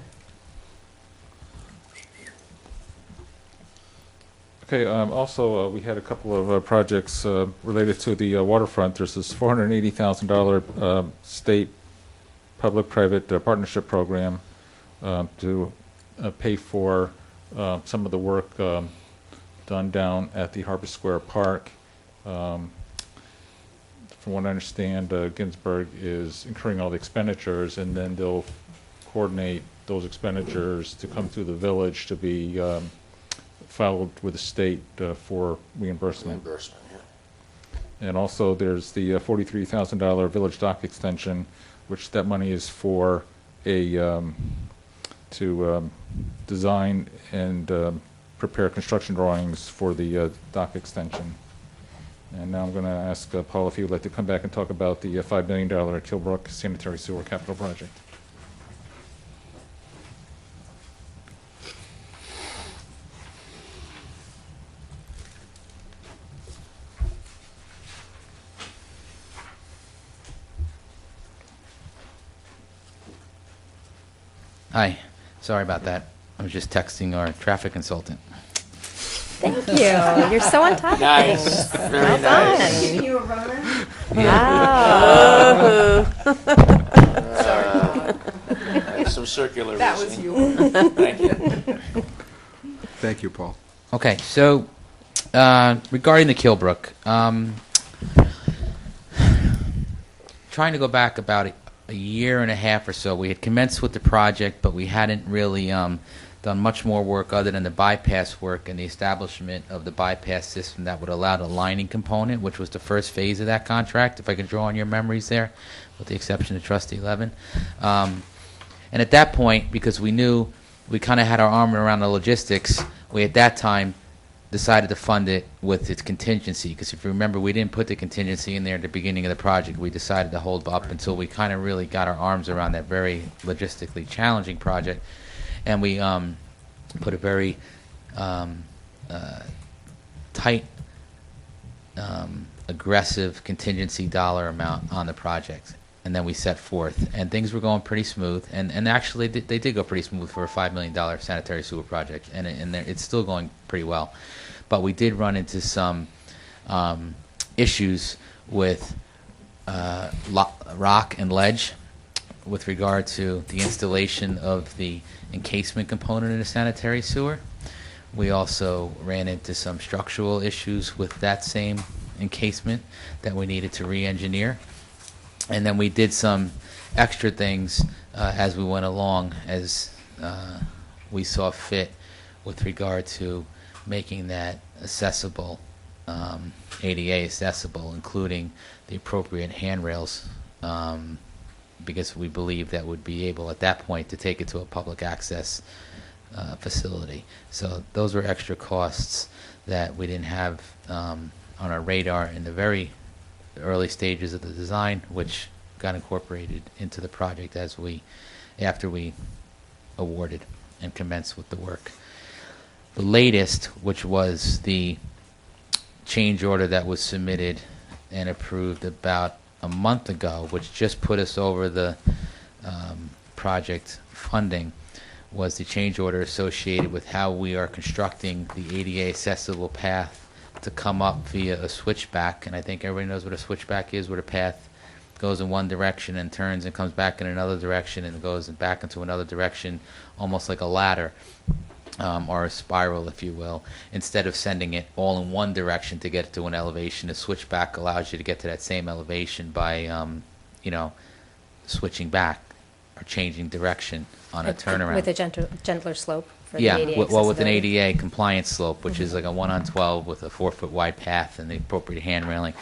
Okay, also, we had a couple of projects related to the waterfront. There's this $480,000 state public-private partnership program to pay for some of the work done down at the Harbor Square Park. From what I understand, Ginsburg is incurring all the expenditures, and then they'll coordinate those expenditures to come through the village to be filed with the state for reimbursement. Reimbursement, yeah. And also, there's the $43,000 village dock extension, which that money is for to design and prepare construction drawings for the dock extension. And now I'm going to ask Paul if he would like to come back and talk about the $5 million Kilbrook sanitary sewer capital project. Hi, sorry about that. I was just texting our traffic consultant. Thank you, you're so on top of Nice, things. very Well nice. done. You a runner? Wow. Some circular That was reasoning. you. Thank you. Thank you, Paul. Okay, so regarding the Kilbrook, trying to go back about a year and a half or so, we had commenced with the project, but we hadn't really done much more work other than the bypass work and the establishment of the bypass system that would allow the lining component, which was the first phase of that contract, if I could draw on your memories there, with the exception of Trustee Levin. And at that point, because we knew we kind of had our arm around the logistics, we at that time decided to fund it with its contingency. Because if you remember, we didn't put the contingency in there at the beginning of the project. We decided to hold up until we kind of really got our arms around that very logistically challenging project. And we put a very tight, aggressive contingency dollar amount on the project. And then we set forth, and things were going pretty smooth. And actually, they did go pretty smooth for a $5 million sanitary sewer project, and it's still going pretty well. But we did run into some issues with rock and ledge with regard to the installation of the encasement component in the sanitary sewer. We also ran into some structural issues with that same encasement that we needed to re-engineer. And then we did some extra things as we went along, as we saw fit with regard to making that accessible ADA accessible, including the appropriate handrails, because we believe that would be able at that point to take it to a public access facility. So those were extra costs that we didn't have on our radar in the very early stages of the design, which got incorporated into the project after we awarded and commenced with the work. The latest, which was the change order that was submitted and approved about a month ago, which just put us over the project funding, was the change order associated with how we are constructing the ADA accessible path to come up via a switchback. And I think everybody knows what a switchback is, where the path goes in one direction and turns and comes back in another direction and goes back into another direction, almost like a ladder. Or a spiral, if you will. Instead of sending it all in one direction to get to an elevation, a switchback allows you to get to that same elevation by, switching back or changing direction on a turnaround. With a gentler slope for Yeah, the ADA well, with an accessibility. ADA compliance slope, which is like a 1-on-12 with a 4-foot wide path and the appropriate hand railing.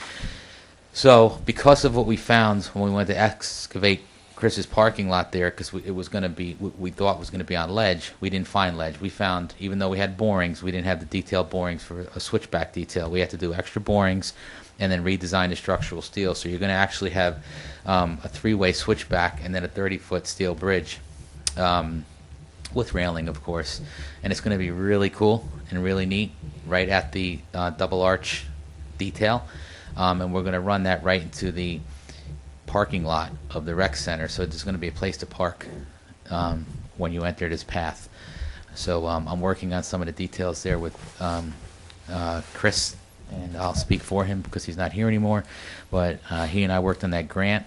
So, because of what we found when we went to excavate Chris's parking lot there, because it was going to be, we thought was going to be on ledge. We didn't find ledge. We found, even though we had borings, we didn't have the detailed borings for a switchback detail. We had to do extra borings and then redesign the structural steel. So you're going to actually have a 3-way switchback and then a 30-foot steel bridge with railing, of course. And it's going to be really cool and really neat right at the double arch detail. And we're going to run that right into the parking lot of the rec center, so there's going to be a place to park when you enter this path. So I'm working on some of the details there with Chris, and I'll speak for him because he's not here anymore, but he and I worked on that grant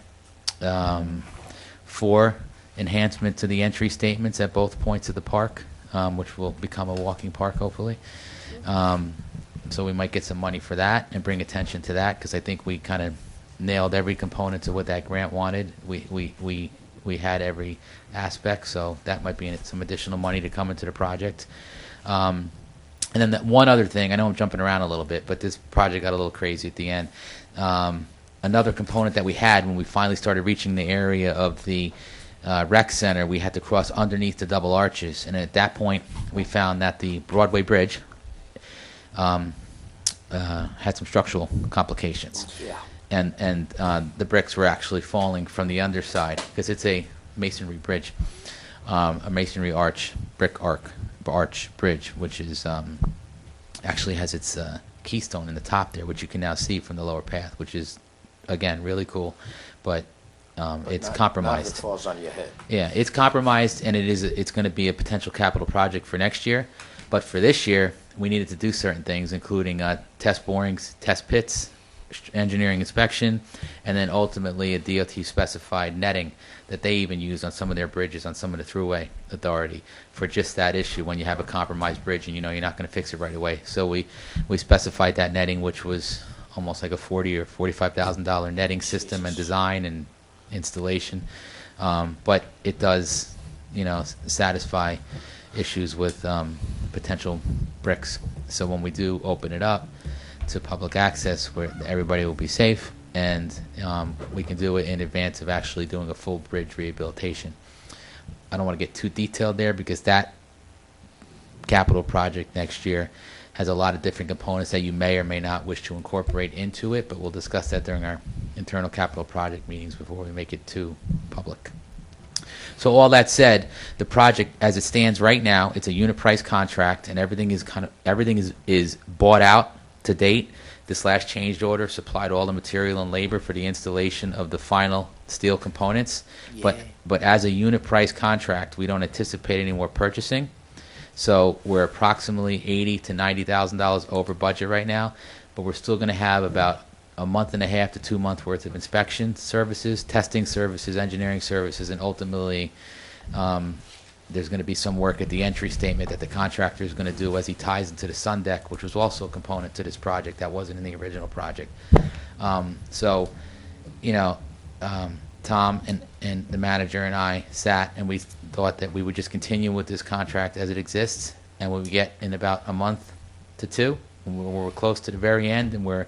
for enhancement to the entry statements at both points of the park, which will become a walking park, hopefully. So we might get some money for that and bring attention to that, because I think we kind of nailed every component to what that grant wanted. We had every aspect, so that might be some additional money to come into the project. And then one other thing, I know I'm jumping around a little bit, but this project got a little crazy at the end. Another component that we had when we finally started reaching the area of the rec center, we had to cross underneath the double arches, and at that point we found that the Broadway Bridge had some structural complications. Yeah. And the bricks were actually falling from the underside, because it's a masonry bridge, a masonry brick arch bridge, which is actually has its keystone in the top there, which you can now see from the lower path, which is, again, really cool, but it's compromised. Not if it falls on your head. Yeah, it's compromised, and it's going to be a potential capital project for next year. But for this year, we needed to do certain things, including test borings, test pits, engineering inspection, and then ultimately a DOT-specified netting that they even use on some of their bridges, on some of the thruway authority, for just that issue when you have a compromised bridge and you know you're not going to fix it right away. So we specified that netting, which was almost like a $40,000 or $45,000 netting system and design and installation. But it does, satisfy issues with potential bricks. So when we do open it up to public access, where everybody will be safe, and we can do it in advance of actually doing a full bridge rehabilitation. I don't want to get too detailed there, because that capital project next year has a lot of different components that you may or may not wish to incorporate into it, but we'll discuss that during our internal capital project meetings before we make it too public. So all that said, the project as it stands right now, it's a unit price contract, and everything is bought out to date. This last changed order supplied all the material and labor for the installation of the final steel components. But as a unit price contract, we don't anticipate any more purchasing. So we're approximately $80,000 to $90,000 over budget right now, but we're still going to have about a month and a half to 2 months worth of inspection services, testing services, engineering services, and ultimately there's going to be some work at the entry statement that the contractor is going to do as he ties into the sun deck, which was also a component to this project that wasn't in the original project. Tom and the manager and I sat and we thought that we would just continue with this contract as it exists, and when we get in about a month to 2, when we're close to the very end and we're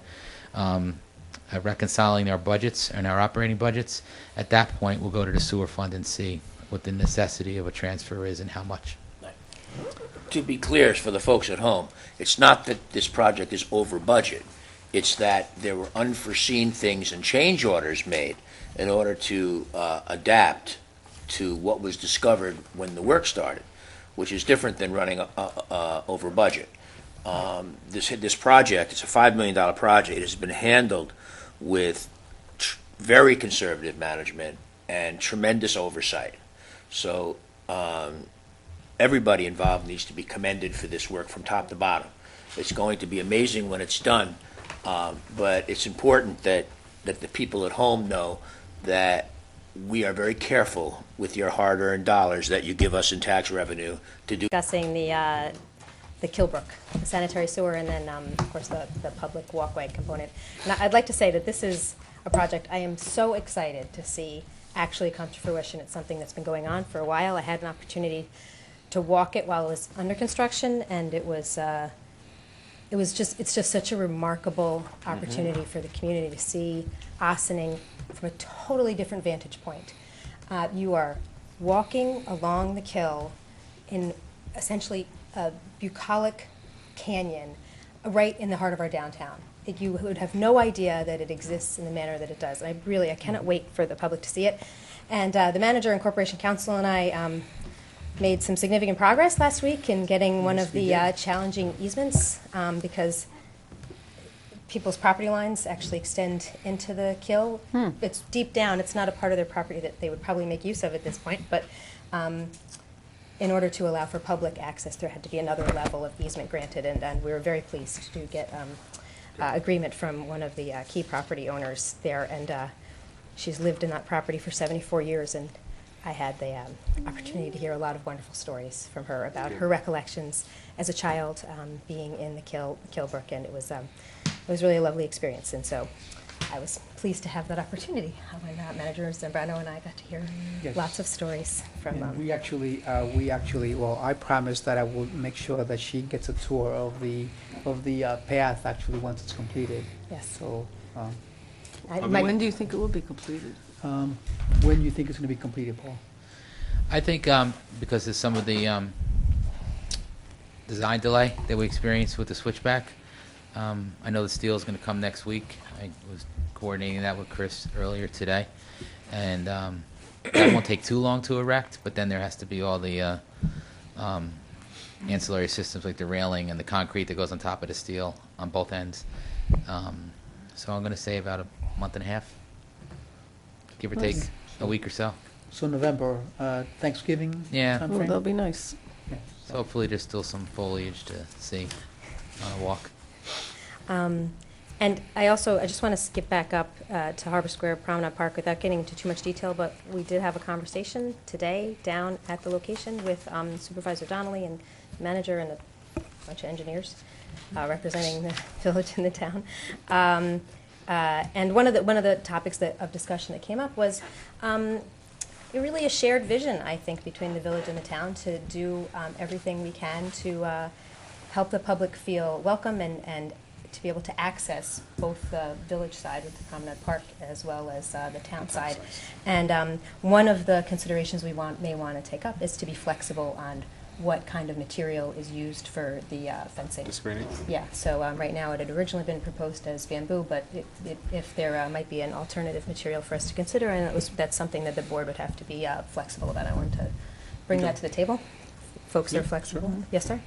reconciling our budgets and our operating budgets, at that point, we'll go to the sewer fund and see what the necessity of a transfer is and how much. To be clear, for the folks at home, it's not that this project is over budget. It's that there were unforeseen things and change orders made in order to adapt to what was discovered when the work started, which is different than running over budget. This project, it's a $5 million project. It has been handled with very conservative management and tremendous oversight. So everybody involved needs to be commended for this work from top to bottom. It's going to be amazing when it's done, but it's important that the people at home know that we are very careful with your hard-earned dollars that you give us in tax revenue to do. Discussing the Kilbrook, the sanitary sewer, and then, of course, the public walkway component. And I'd like to say that this is a project I am so excited to see actually come to fruition. It's something that's been going on for a while. I had an opportunity to walk it while it was under construction, and it's just such a remarkable opportunity for the community to see Ossining from a totally different vantage point. You are walking along the Kill in essentially a bucolic canyon right in the heart of our downtown. You would have no idea that it exists in the manner that it does. I cannot wait for the public to see it. And the manager and Corporation Council and I made some significant progress last week in getting one of the challenging easements because people's property lines actually extend into the Kill. It's deep down. It's not a part of their property that they would probably make use of at this point, but in order to allow for public access, there had to be another level of easement granted, and we were very pleased to get agreement from one of the key property owners there, and she's lived in that property for 74 years, and I had the opportunity to hear a lot of wonderful stories from her about her recollections as a child being in the Kilbrook, and it was really a lovely experience, and so I was pleased to have that opportunity when Manager Zambrano and I got to hear lots of stories from And we actually, well, I promised that I will make sure that she gets a tour of the path actually once it's completed. Yes. So, When do you think it will be completed? when do you think it's going to be completed, Paul? I think because of some of the design delay that we experienced with the switchback, I know the steel is going to come next week. I was coordinating that with Chris earlier today, and that won't take too long to erect, but then there has to be all the ancillary systems like the railing and the concrete that goes on top of the steel on both ends. So I'm going to say about a month and a half, give or take a week or so. So November, Thanksgiving Yeah. timeframe? Oh, that'll be nice. Yeah. So hopefully there's still some foliage to see on a walk. And I just want to skip back up to Harbor Square Promenade Park without getting into too much detail, but we did have a conversation today down at the location with Supervisor Donnelly and the manager and a bunch of engineers representing the village and the town. And one of the topics of discussion that came up was really a shared vision, I think, between the village and the town to do everything we can to help the public feel welcome and to be able to access both the village side with the Promenade Park as well as the town side. And one of the considerations we may want to take up is to be flexible on what kind of material is used for the fencing. The screening? Yeah, so right now it had originally been proposed as bamboo, but if there might be an alternative material for us to consider, and that's something that the board would have to be flexible about. I wanted to bring that to the table. Folks are flexible. Sure. Yes, sir?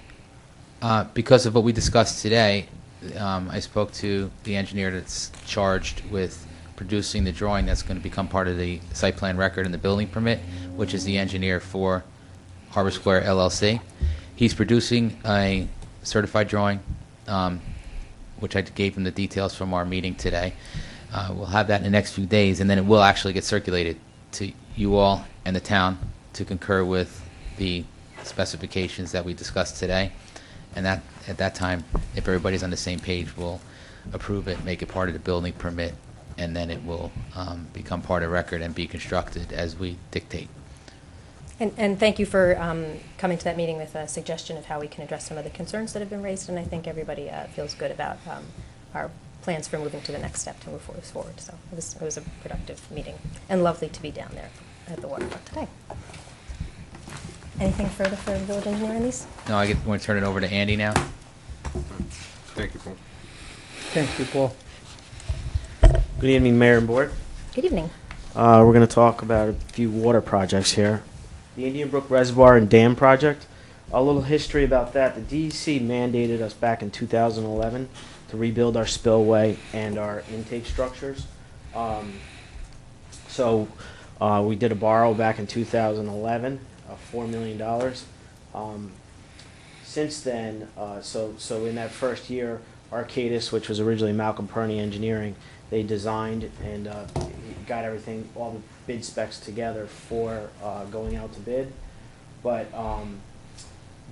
Because of what we discussed today, I spoke to the engineer that's charged with producing the drawing that's going to become part of the site plan record and the building permit, which is the engineer for Harbor Square LLC. He's producing a certified drawing, which I gave him the details from our meeting today. We'll have that in the next few days, and then it will actually get circulated to you all and the town to concur with the specifications that we discussed today. And that at that time, if everybody's on the same page, we'll approve it, make it part of the building permit, and then it will become part of record and be constructed as we dictate. And thank you for coming to that meeting with a suggestion of how we can address some of the concerns that have been raised, and I think everybody feels good about our plans for moving to the next step to move forward. So it was a productive meeting, and lovely to be down there at the waterfront today. Anything further for the village engineer on these? No, I want to turn it over to Andy now. Thank you, Paul. Thank you, Paul. Good evening, Mayor and Board. Good evening. We're going to talk about a few water projects here. The Indian Brook Reservoir and Dam Project. A little history about that. The DEC mandated us back in 2011 to rebuild our spillway and our intake structures. So we did a borrow back in 2011 of $4 million. Since then, so in that first year, Arcadis, which was originally Malcolm Perney Engineering, they designed and got everything, all the bid specs together for going out to bid. But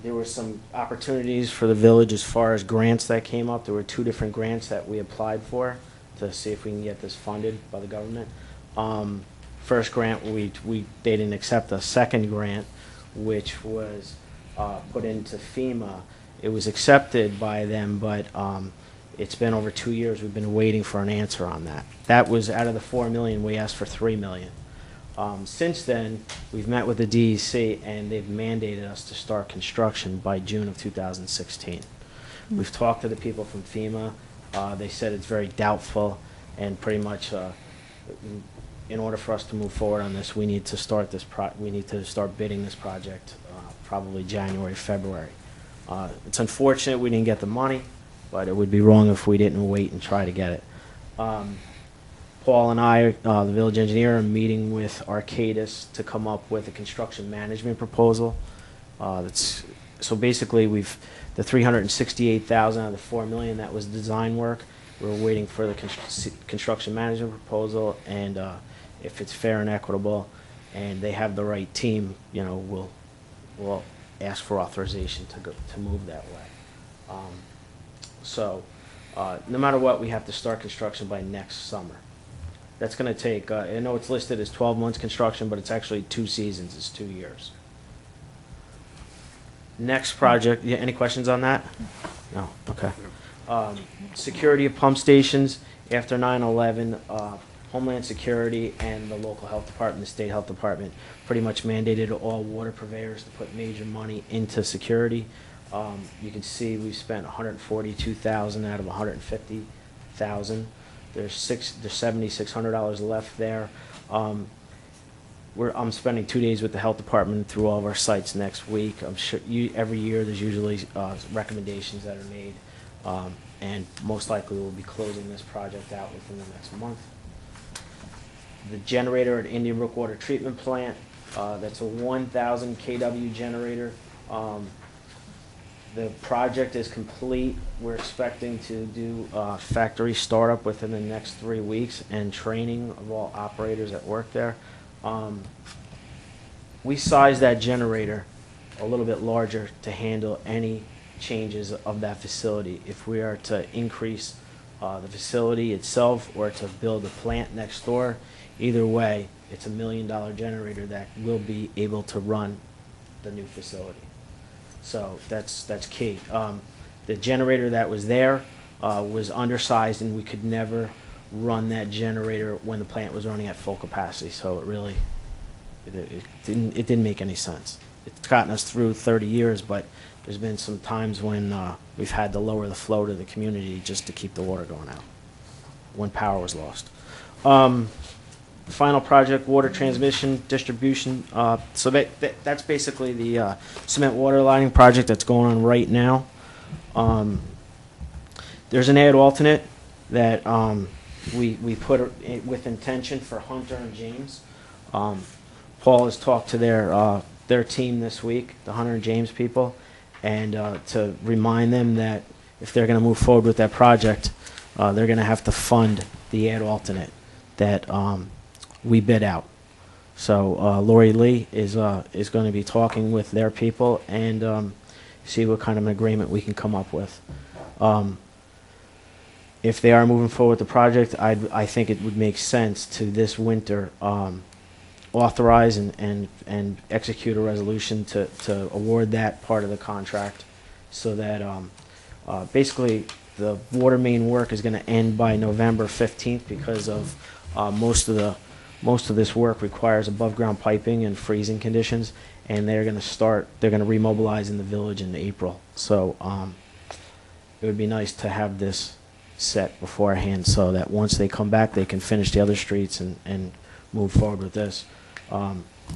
there were some opportunities for the village as far as grants that came up. There were 2 different grants that we applied for to see if we can get this funded by the government. First grant, they didn't accept. The second grant, which was put into FEMA, it was accepted by them, but it's been over 2 years. We've been waiting for an answer on that. That was out of the $4 million. We asked for $3 million. Since then, we've met with the DEC, and they've mandated us to start construction by June of 2016. We've talked to the people from FEMA. They said it's very doubtful, and pretty much, in order for us to move forward on this, we need to start bidding this project probably January, February. It's unfortunate we didn't get the money, but it would be wrong if we didn't wait and try to get it. Paul and I, the village engineer, are meeting with Arcadis to come up with a construction management proposal. So basically, the $368,000 out of the $4 million, that was design work. We're waiting for the construction management proposal, and if it's fair and equitable, and they have the right team, we'll ask for authorization to move that way. No matter what, we have to start construction by next summer. That's going to take, I know it's listed as 12 months construction, but it's actually 2 seasons, it's 2 years. Next project, yeah, any questions on that? No, okay. Security of pump stations. After 9/11, Homeland Security and the local health department, the state health department, pretty much mandated all water purveyors to put major money into security. You can see we've spent $142,000 out of $150,000. There's $7,600 left there. I'm spending 2 days with the health department through all of our sites next week. I'm sure every year there's usually recommendations that are made, and most likely we'll be closing this project out within the next month. The generator at Indian Brook Water Treatment Plant, that's a 1,000 kW generator. The project is complete. We're expecting to do factory startup within the next 3 weeks and training of all operators that work there. We sized that generator a little bit larger to handle any changes of that facility. If we are to increase the facility itself or to build a plant next door, either way, it's $1 million generator that will be able to run the new facility. So that's key. The generator that was there was undersized, and we could never run that generator when the plant was running at full capacity. So it didn't make any sense. It's gotten us through 30 years, but there's been some times when we've had to lower the flow to the community just to keep the water going out when power was lost. Final project, water transmission distribution. So that's basically the cement water lining project that's going on right now. There's an ad alternate that we put with intention for Hunter and James. Paul has talked to their team this week, the Hunter and James people, and to remind them that if they're going to move forward with that project, they're going to have to fund the ad alternate that we bid out. So Lori Lee is going to be talking with their people and see what kind of an agreement we can come up with. If they are moving forward with the project, I think it would make sense to this winter authorize and execute a resolution to award that part of the contract so that basically the water main work is going to end by November 15th because of most of this work requires above ground piping and freezing conditions, and they're going to remobilize in the village in April. So it would be nice to have this set beforehand so that once they come back they can finish the other streets and move forward with this.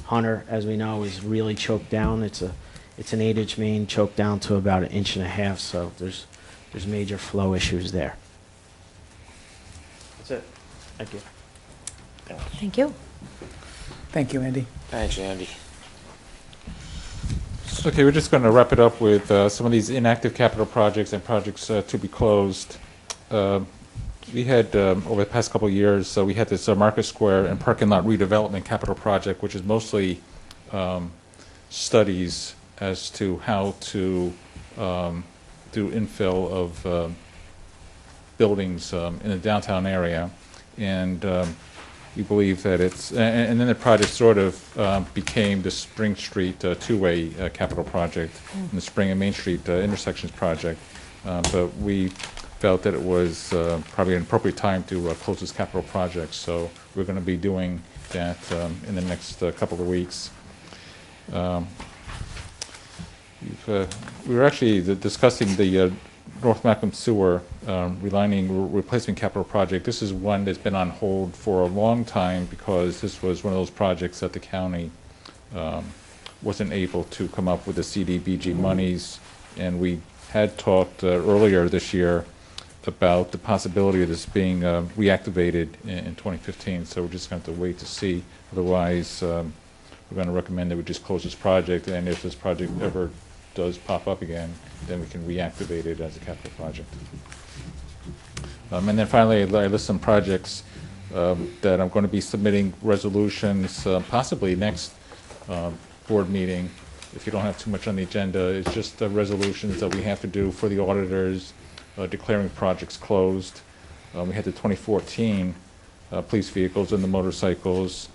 Hunter, as we know, is really choked down. It's an 8-inch main choked down to about 1.5 inches, so there's major flow issues there. That's it. Thank you. Thank you. Thank you, Andy. Thanks, Andy. Okay, we're just going to wrap it up with some of these inactive capital projects and projects to be closed. We had, over the past couple of years, we had this Market Square and parking lot redevelopment capital project, which is mostly studies as to how to do infill of buildings in the downtown area. And we believe that it's, and then the project sort of became the Spring Street two-way capital project and the Spring and Main Street intersections project. But we felt that it was probably an appropriate time to close this capital project. So we're going to be doing that in the next couple of weeks. We were actually discussing the North Macomb Sewer relining replacement capital project. This is one that's been on hold for a long time because this was one of those projects that the county wasn't able to come up with the CDBG monies, and we had talked earlier this year about the possibility of this being reactivated in 2015, so we're just going to have to wait to see. Otherwise, we're going to recommend that we just close this project, and if this project ever does pop up again, then we can reactivate it as a capital project. And then finally, I list some projects that I'm going to be submitting resolutions, possibly next board meeting. If you don't have too much on the agenda, it's just resolutions that we have to do for the auditors, declaring projects closed. We had the 2014 police vehicles and the motorcycles.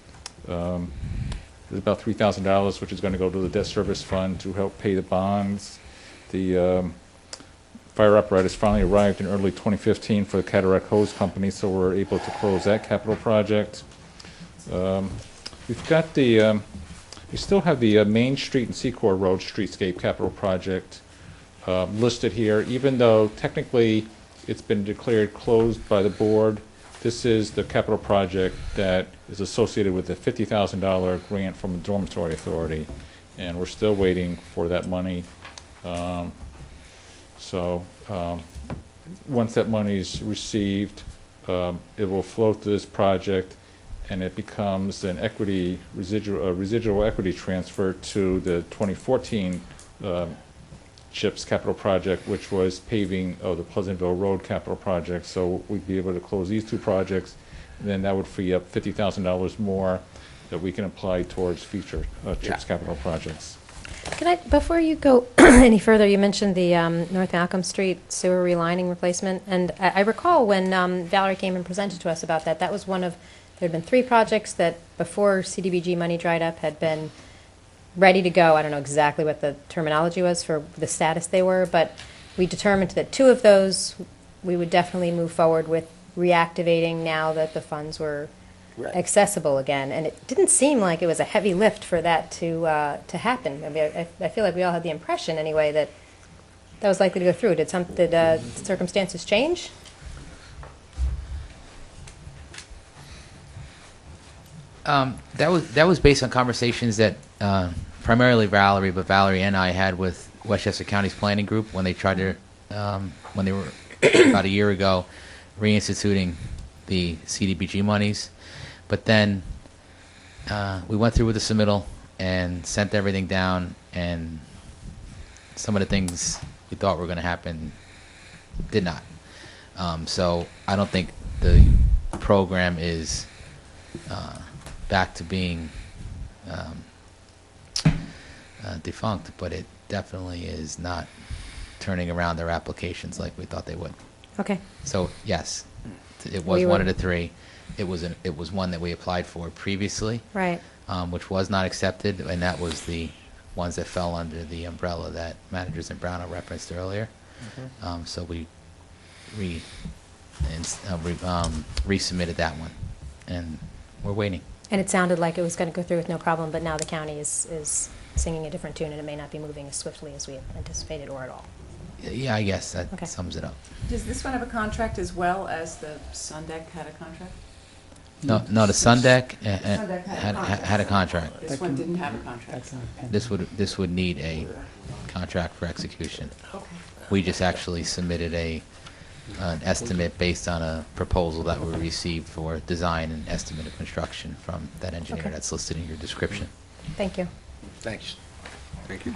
There's about $3,000, which is going to go to the debt service fund to help pay the bonds. The fire apparatus finally arrived in early 2015 for the Cataract Hose Company, so we're able to close that capital project. We've got the, we still have the Main Street and Secor Road Streetscape capital project listed here, even though technically it's been declared closed by the board. This is the capital project that is associated with the $50,000 grant from the Dormitory Authority, and we're still waiting for that money. Once that money is received, it will flow to this project, and it becomes an residual equity transfer to the 2014 CHIPS capital project, which was paving of the Pleasantville Road capital project. So we'd be able to close these two projects, and then that would free up $50,000 more that we can apply towards future CHIPS capital projects. Can I, before you go any further, you mentioned the North Malcolm Street sewer relining replacement, and I recall when Valerie came and presented to us about that, that was one of, there had been 3 projects that before CDBG money dried up had been ready to go. I don't know exactly what the terminology was for the status they were, but we determined that 2 of those we would definitely move forward with reactivating now that the funds were accessible again. And it didn't seem like it was a heavy lift for that to happen. I mean, I feel like we all had the impression anyway that that was likely to go through. Did circumstances change? That was based on conversations that primarily Valerie, but Valerie and I had with Westchester County's planning group when they tried to, when they were about a year ago, reinstituting the CDBG monies. But then we went through with the submittal and sent everything down, and some of the things we thought were going to happen did not. So I don't think the program is back to being defunct, but it definitely is not turning around their applications like we thought they would. Okay. So yes, It was We one were- of the three. It was one that we applied for previously, Right. which was not accepted, and that was the ones that fell under the umbrella that managers in Brownell referenced earlier. So we resubmitted that one, and we're waiting. And it sounded like it was going to go through with no problem, but now the county is singing a different tune, and it may not be moving as swiftly as we had anticipated or at all. Yeah, I guess that Okay. sums it up. Does this one have a contract as well as the Sundeck had a contract? No, the Sundeck Sundeck had a contract. This one didn't have a contract. This would need a contract for execution. Okay. We just actually submitted an estimate based on a proposal that we received for design and estimate of construction from that engineer Okay. that's listed in your description. Thank you. Thanks. Thank you.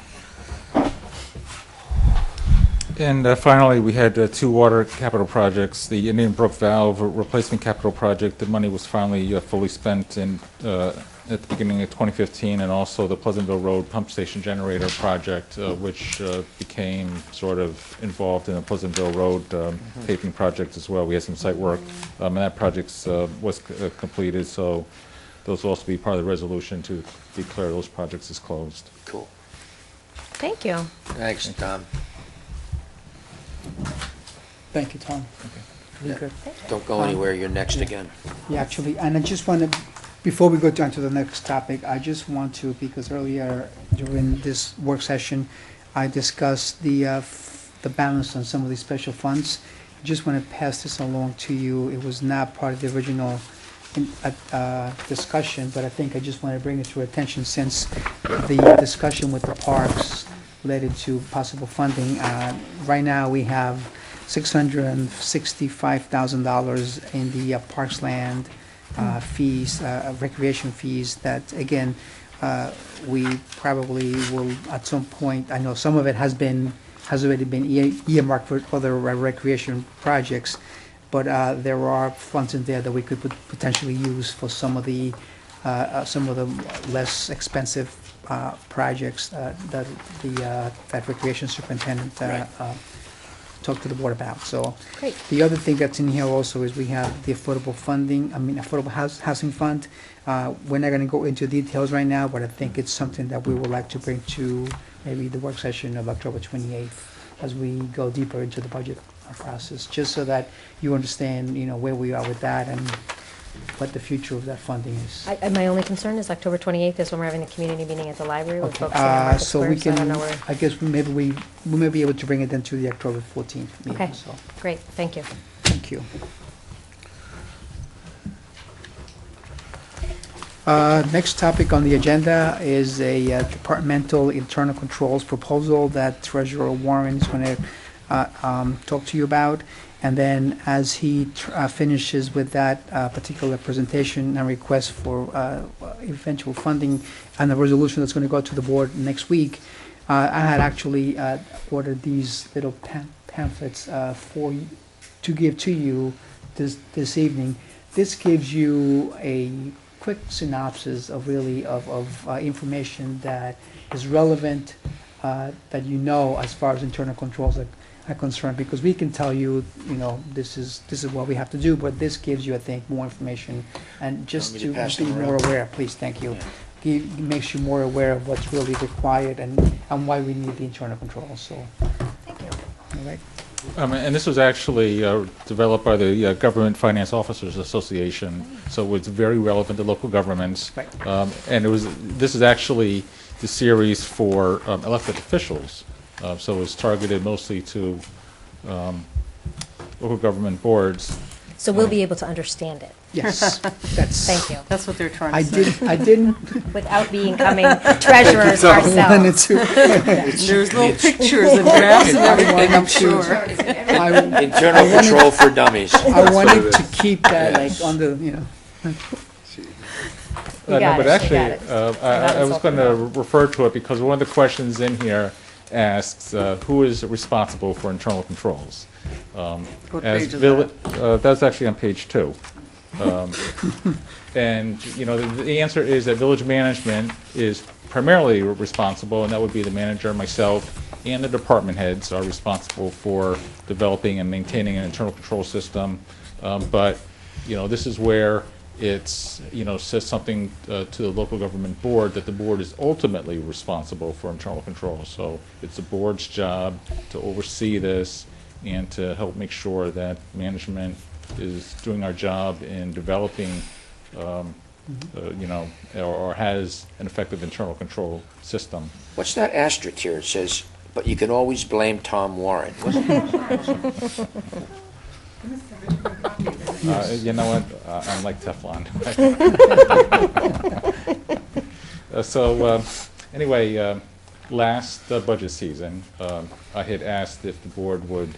And finally, we had two water capital projects. The Indian Brook Valve replacement capital project, the money was finally fully spent at the beginning of 2015, and also the Pleasantville Road pump station generator project, which became sort of involved in the Pleasantville Road paving project as well. We had some site work, and that project was completed, so those will also be part of the resolution to declare those projects as closed. Cool. Thank you. Thanks, Tom. Thank you, Tom. Yeah. Very good. Don't go anywhere, you're next again. Yeah, actually, and I just want to, before we go on to the next topic, I just want to, because earlier during this work session, I discussed the balance on some of these special funds. Just want to pass this along to you. It was not part of the original discussion, but I think I just want to bring it to your attention since the discussion with the parks led into possible funding. Right now, we have $665,000 in the parks land fees, recreation fees that, again, we probably will at some point, I know some of it has already been earmarked for other recreation projects, but there are funds in there that we could potentially use for some of the less expensive projects that recreation superintendent talked to the board about. So Great. the other thing that's in here also is we have the affordable housing fund. We're not going to go into details right now, but I think it's something that we would like to bring to maybe the work session of October 28th as we go deeper into the budget process, just so that you understand, where we are with that and what the future of that funding is. My only concern is October 28th is when we're having the community meeting at the library with Okay, folks in Market so we Square, so I can, don't know where. I guess we may be able to bring it into the October 14th meeting, Okay. so, Great, thank you. thank you. Next topic on the agenda is a departmental internal controls proposal that Treasurer Warren is going to talk to you about. And then as he finishes with that particular presentation and request for eventual funding and the resolution that's going to go to the board next week, I had actually ordered these little pamphlets to give to you this evening. This gives you a quick synopsis of information that is relevant, that as far as internal controls are concerned, because we can tell you, this is what we have to do, but this gives you, I think, more information, and just Want me to to pass be them more around? aware, please, thank you. Makes you more aware of what's really required and why we need the internal controls, so, Thank you. all right. And this was actually developed by the Government Finance Officers Association, so it's very relevant to local governments. Right. And this is actually the series for elected officials, so it's targeted mostly to local government boards. So we'll be able to understand it. Yes, that's. Thank you. That's what they're trying to say. I didn't. Without becoming treasurers wanted ourselves. to. There's little pictures and graphs and everything, I'm sure. Internal control for dummies. I wanted to keep that on the, You No, got but it, you actually, got it. I was going to refer to it because one of the questions in here asks who is responsible for internal controls. What As page is villi- That's actually on page 2. And, the answer is that village management is primarily responsible, and that would be the manager, myself, and the department heads are responsible for developing and maintaining an internal control system But, this is where it's, says something to the local government board that the board is ultimately responsible for internal control. So it's the board's job to oversee this and to help make sure that management is doing our job in developing, or has an effective internal control system. What's that asterisk here? It says, but you can always blame Tom Warren. You know what? I'm like Teflon. Anyway, last budget season, I had asked if the board would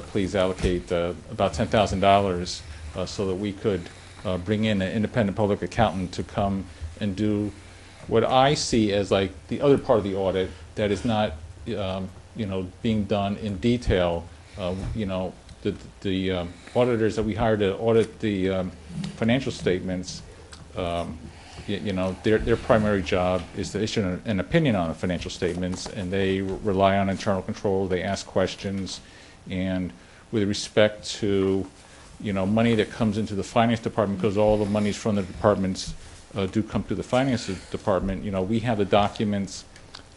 please allocate about $10,000 so that we could bring in an independent public accountant to come and do what I see as like the other part of the audit that is not, being done in detail. The auditors that we hired to audit the financial statements, their primary job is to issue an opinion on the financial statements, and they rely on internal control. They ask questions, and with respect to money that comes into the finance department, because all the monies from the departments do come to the finance department. We have the documents,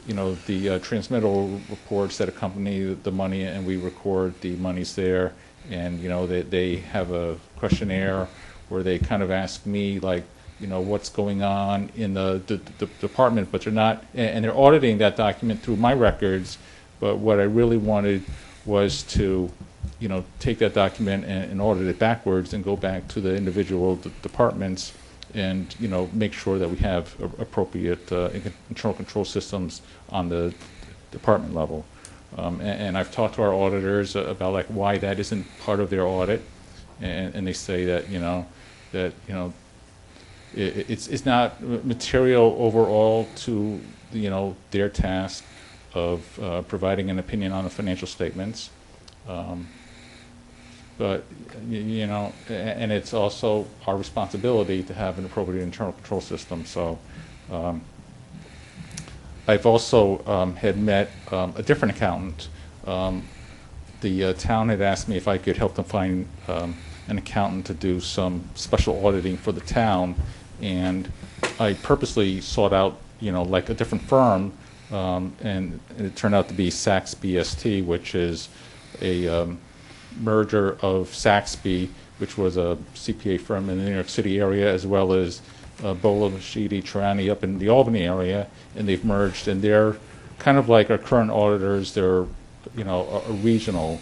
the transmittal reports that accompany the money, and we record the monies there. And they have a questionnaire where they kind of ask me like, what's going on in the department, but they're not, and they're auditing that document through my records. But what I really wanted was to, take that document and audit it backwards and go back to the individual departments and, make sure that we have appropriate internal control systems on the department level. And I've talked to our auditors about like why that isn't part of their audit, and they say that it's not material overall to their task of providing an opinion on the financial statements, but and it's also our responsibility to have an appropriate internal control system. So. I've also had met a different accountant. The town had asked me if I could help them find an accountant to do some special auditing for the town, and I purposely sought out, like a different firm, and it turned out to be Sachs BST, which is a merger of Saxby, which was a CPA firm in the New York City area, as well as Bola, Sheedy, Trani up in the Albany area, and they've merged, and they're kind of like our current auditors. They're, a regional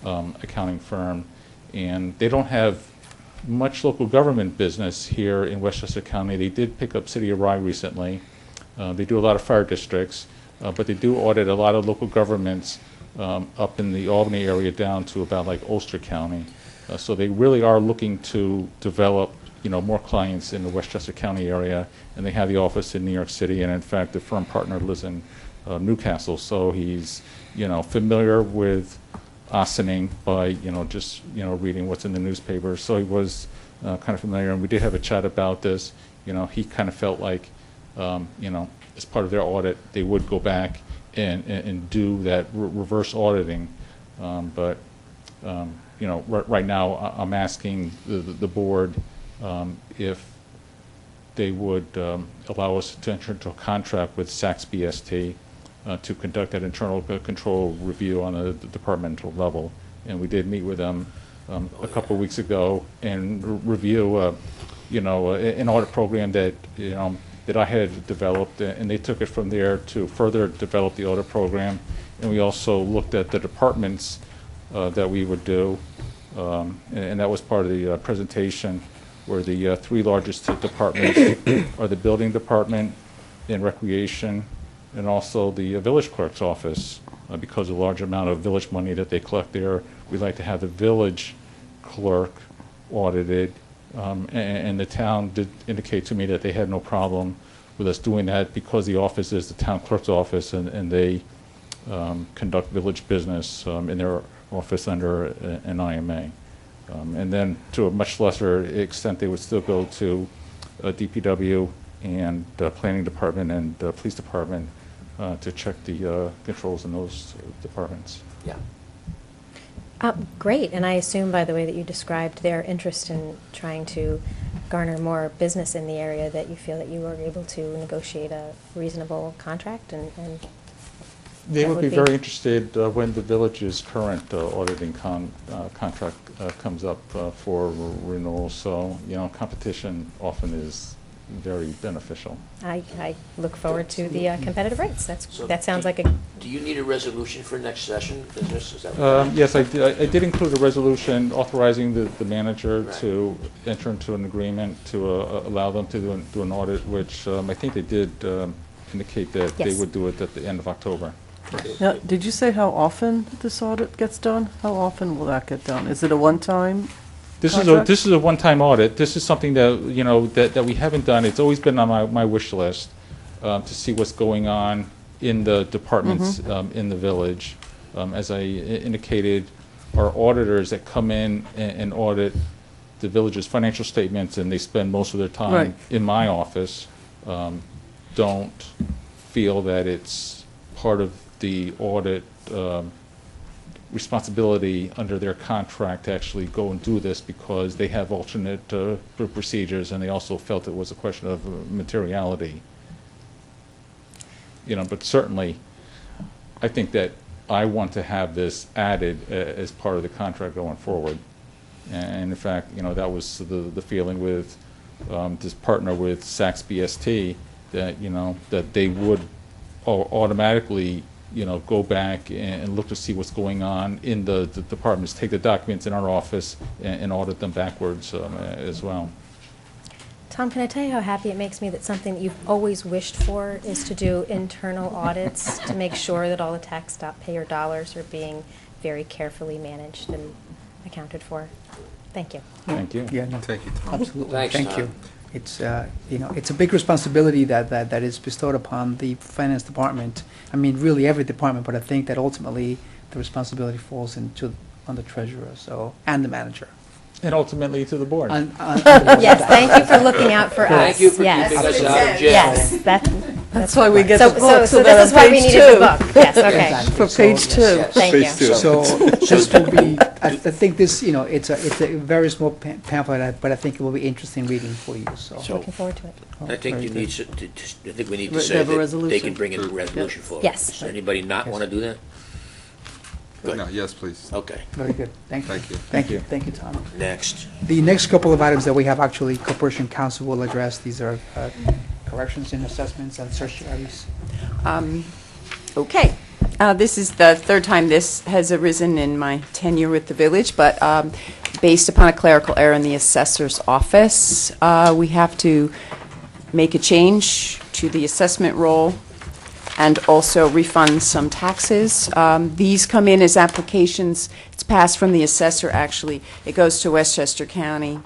accounting firm, and they don't have much local government business here in Westchester County. They did pick up City of Rye recently. They do a lot of fire districts, but they do audit a lot of local governments up in the Albany area down to about like Ulster County. So they really are looking to develop more clients in the Westchester County area, and they have the office in New York City, and in fact the firm partner lives in Newcastle, so he's familiar with Ossining by just reading what's in the newspaper. So he was kind of familiar, and we did have a chat about this. He kind of felt like as part of their audit they would go back and do that reverse auditing, but right now I'm asking the board if they would allow us to enter into a contract with Sachs BST to conduct that internal control review on a departmental level. And we did meet with them a couple of weeks ago and review, an audit program that, that I had developed, and they took it from there to further develop the audit program. And we also looked at the departments that we would do, and that was part of the presentation, where the three largest departments are the building department and recreation, and also the village clerk's office. Because of the large amount of village money that they collect there, we like to have the village clerk audited. And the town did indicate to me that they had no problem with us doing that, because the office is the town clerk's office, and they conduct village business in their office under an IMA. And then to a much lesser extent, they would still go to DPW and planning department and police department to check the controls in those departments. Yeah. Great, and I assume by the way that you described their interest in trying to garner more business in the area that you feel that you were able to negotiate a reasonable contract and They that would would be be- very interested when the village's current auditing contract comes up for renewal. So, competition often is very beneficial. I look forward to the competitive rates. So That sounds do- like a, Do you need a resolution for next session, business? Is that what? Yes, I did include a resolution authorizing the manager Right. to enter into an agreement to allow them to do an audit, which I think they did indicate that they Yes. would do it at the end of October. Now, did you say how often this audit gets done? How often will that get done? Is it a one-time? This Contract? is a one-time audit. This is something that, that we haven't done. It's always been on my wish list to see what's going on in the departments in the village. As I indicated, our auditors that come in and audit the village's financial statements, and they spend most of their time Right. in my office, don't feel that it's part of the audit responsibility under their contract to actually go and do this, because they have alternate procedures, and they also felt it was a question of materiality. But certainly, I think that I want to have this added as part of the contract going forward. And in fact, that was the feeling with this partner with Saks BST, that, that they would automatically go back and look to see what's going on in the departments, take the documents in our office and audit them backwards as well. Tom, can I tell you how happy it makes me that something that you've always wished for is to do internal audits to make sure that all the taxpayer dollars are being very carefully managed and accounted for. Thank you. Thank you. Yeah, no, Thank you, Tom. absolutely. Thanks, Thank Tom. you. It's, it's a big responsibility that is bestowed upon the finance department. I mean, really every department, but I think that ultimately the responsibility falls on the treasurer, and the manager. And ultimately to the board. Yes, thank you for looking out for us. Thank you for Yes. keeping us out of jail. Yes, That's why we get so, the book, so that this is on why we page needed the two. book. Yes, okay. Exactly. For So, page two. Yes. Thank you. So this will be, I think this, it's a very small pamphlet, but I think it will be interesting reading for you, so. Looking forward to it. I think Very you good. need I think we need to They say have a that they resolution. can bring in a resolution forward. Yes. Does anybody not want to do that? Good. No, yes, please. Okay, Very good. Thank you. Thank you. Thank you. Thank you, Tom. next. The next couple of items that we have, actually, Corporation Council will address. These are corrections in assessments and certiorari's. Okay. This is the third time this has arisen in my tenure with the village, but based upon a clerical error in the assessor's office, we have to make a change to the assessment roll and also refund some taxes. These come in as applications. It's passed from the assessor, actually. It goes to Westchester County,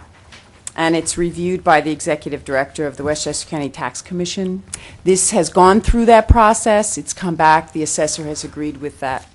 and it's reviewed by the executive director of the Westchester County Tax Commission. This has gone through that process. It's come back. The assessor has agreed with that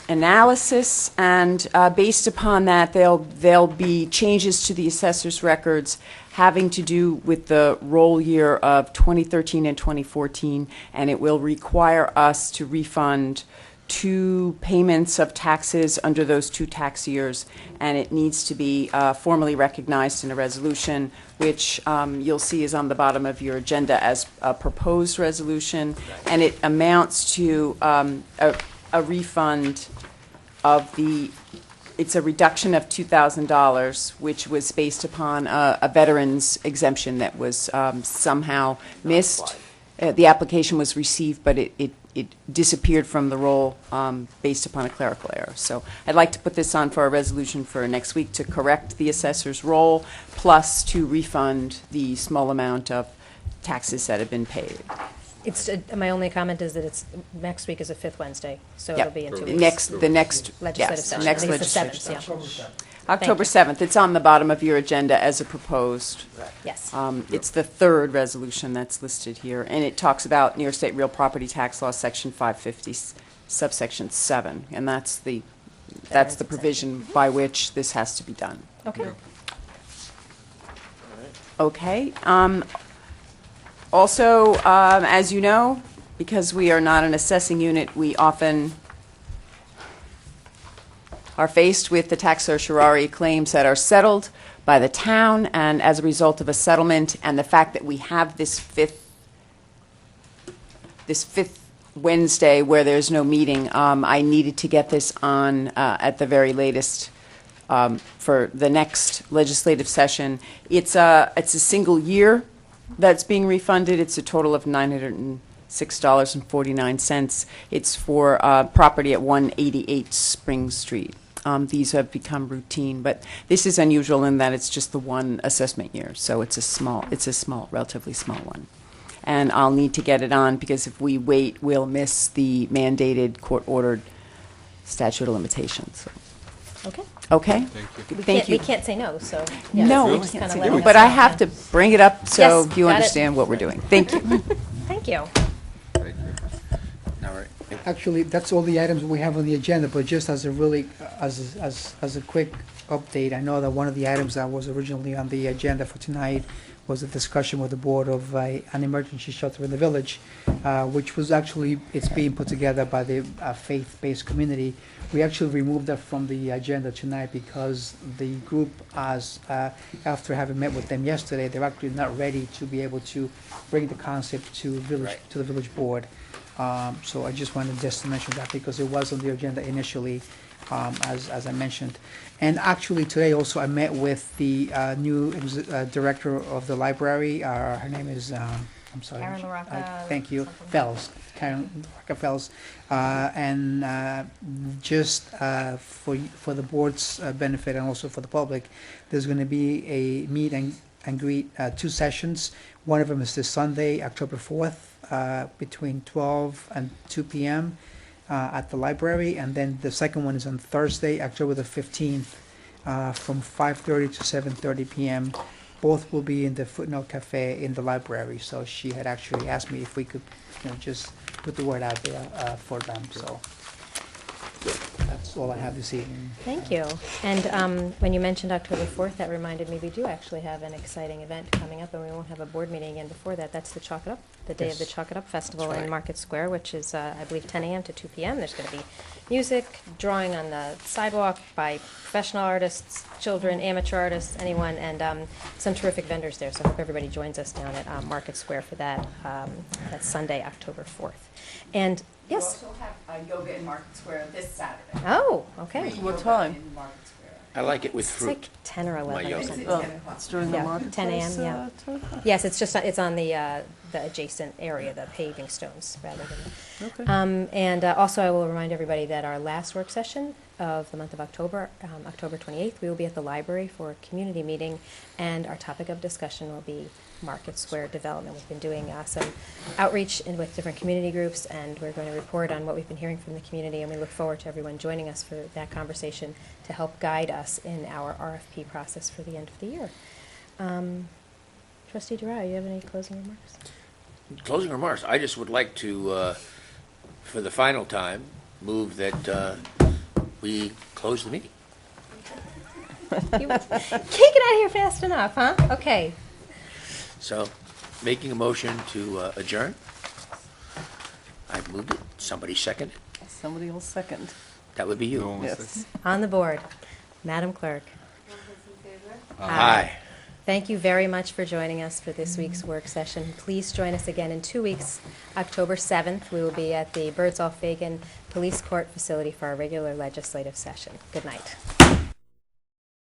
analysis, and based upon that, there'll be changes to the assessor's records having to do with the roll year of 2013 and 2014, and it will require us to refund 2 payments of taxes under those 2 tax years, and it needs to be formally recognized in a resolution, which you'll see is on the bottom of your agenda as a proposed resolution, and it amounts to a refund of it's a reduction of $2,000, which was based upon a veteran's exemption that was somehow missed. The application was received, but it disappeared from the roll based upon a clerical error. So I'd like to put this on for a resolution for next week to correct the assessor's roll, plus to refund the small amount of taxes that have been paid. It's, my only comment is that it's, next week is a 5th Wednesday, so Yep. it'll be in 2 The weeks. next, Legislative yes, session. next I think it's the legislative 7th, yeah. session. October Thank 7th. It's on the bottom of your agenda as a proposed. Yes. It's the third resolution that's listed here, and it talks about New York State Real Property Tax Law, Section 550, subsection 7, and that's the provision by which this has to be done. Okay. Okay. Also, as you know, because we are not an assessing unit, we often are faced with the tax certiorari claims that are settled by the town, and as a result of a settlement and the fact that we have this fifth Wednesday where there's no meeting, I needed to get this on at the very latest for the next legislative session. It's a single year that's being refunded. It's a total of $906.49. It's for property at 188 Spring Street. These have become routine, but this is unusual in that it's just the one assessment year, so it's a relatively small one. And I'll need to get it on because if we wait, we'll miss the mandated court-ordered statute of limitations. Okay. Okay? Thank you. We can't say no, so. yeah, No, so we just can't kinda say let no, us but I know. have to bring it up so Yes, you got it. understand what we're doing. Thank you. Thank you. All right. Actually, that's all the items we have on the agenda, but just as a really, as a quick update, I know that one of the items that was originally on the agenda for tonight was a discussion with the board of an emergency shelter in the village, which was actually, it's being put together by the faith-based community. We actually removed that from the agenda tonight because the group, after having met with them yesterday, they're actually not ready to be able to bring the concept to the village board. So I just wanted just to mention that because it was on the agenda initially, as I mentioned. And actually today also I met with the new director of the library. Her name is, I'm sorry. Karen LaRocca. Thank you. Fells. Karen LaRocca Fells. And just for the board's benefit and also for the public, there's going to be a meet and greet, 2 sessions. One of them is this Sunday, October 4th, between 12 and 2 p.m. At the library, and then the second one is on Thursday, October the 15th, from 5:30 to 7:30 p.m. Both will be in the Footnote Cafe in the library. So she had actually asked me if we could, just put the word out there for them. So that's all I have this evening. Thank you. And when you mentioned October 4th, that reminded me we do actually have an exciting event coming up, and we won't have a board meeting again before that. That's the Chalk It Up, the day of the Yes. Chalk It Up Festival That's in right. Market Square, which is, I believe, 10 a.m. to 2 p.m. There's going to be music, drawing on the sidewalk by professional artists, children, amateur artists, anyone, and some terrific vendors there. So I hope everybody joins us down at Market Square for that. That's Sunday, October 4th. And yes. We also have yoga in Market Square this Saturday. Oh, okay. What time? I like it with It's fruit. like 10 or 11 or yoga. something. Oh, it's during the Yeah, marketplace. 10 a.m., yeah. Time? Yes, it's on the adjacent area, the paving stones, rather than. Okay. And also, I will remind everybody that our last work session of the month of October, October 28th, we will be at the library for a community meeting, and our topic of discussion will be Market Square development. We've been doing some outreach with different community groups, and we're going to report on what we've been hearing from the community, and we look forward to everyone joining us for that conversation to help guide us in our RFP process for the end of the year. Trustee Durao, you have any closing remarks? Closing remarks. I just would like to, for the final time, move that we close the meeting. You can't get out of here fast enough, huh? Okay. So, making a motion to adjourn. I've moved it. Somebody second it. Somebody will second. That would be you. No one Yes. said- On the board, Madam Clerk. Aye. Thank you very much for joining us for this week's work session. Please join us again in 2 weeks, October 7th. We will be at the Birdsall Fagan Police Court facility for our regular legislative session. Good night.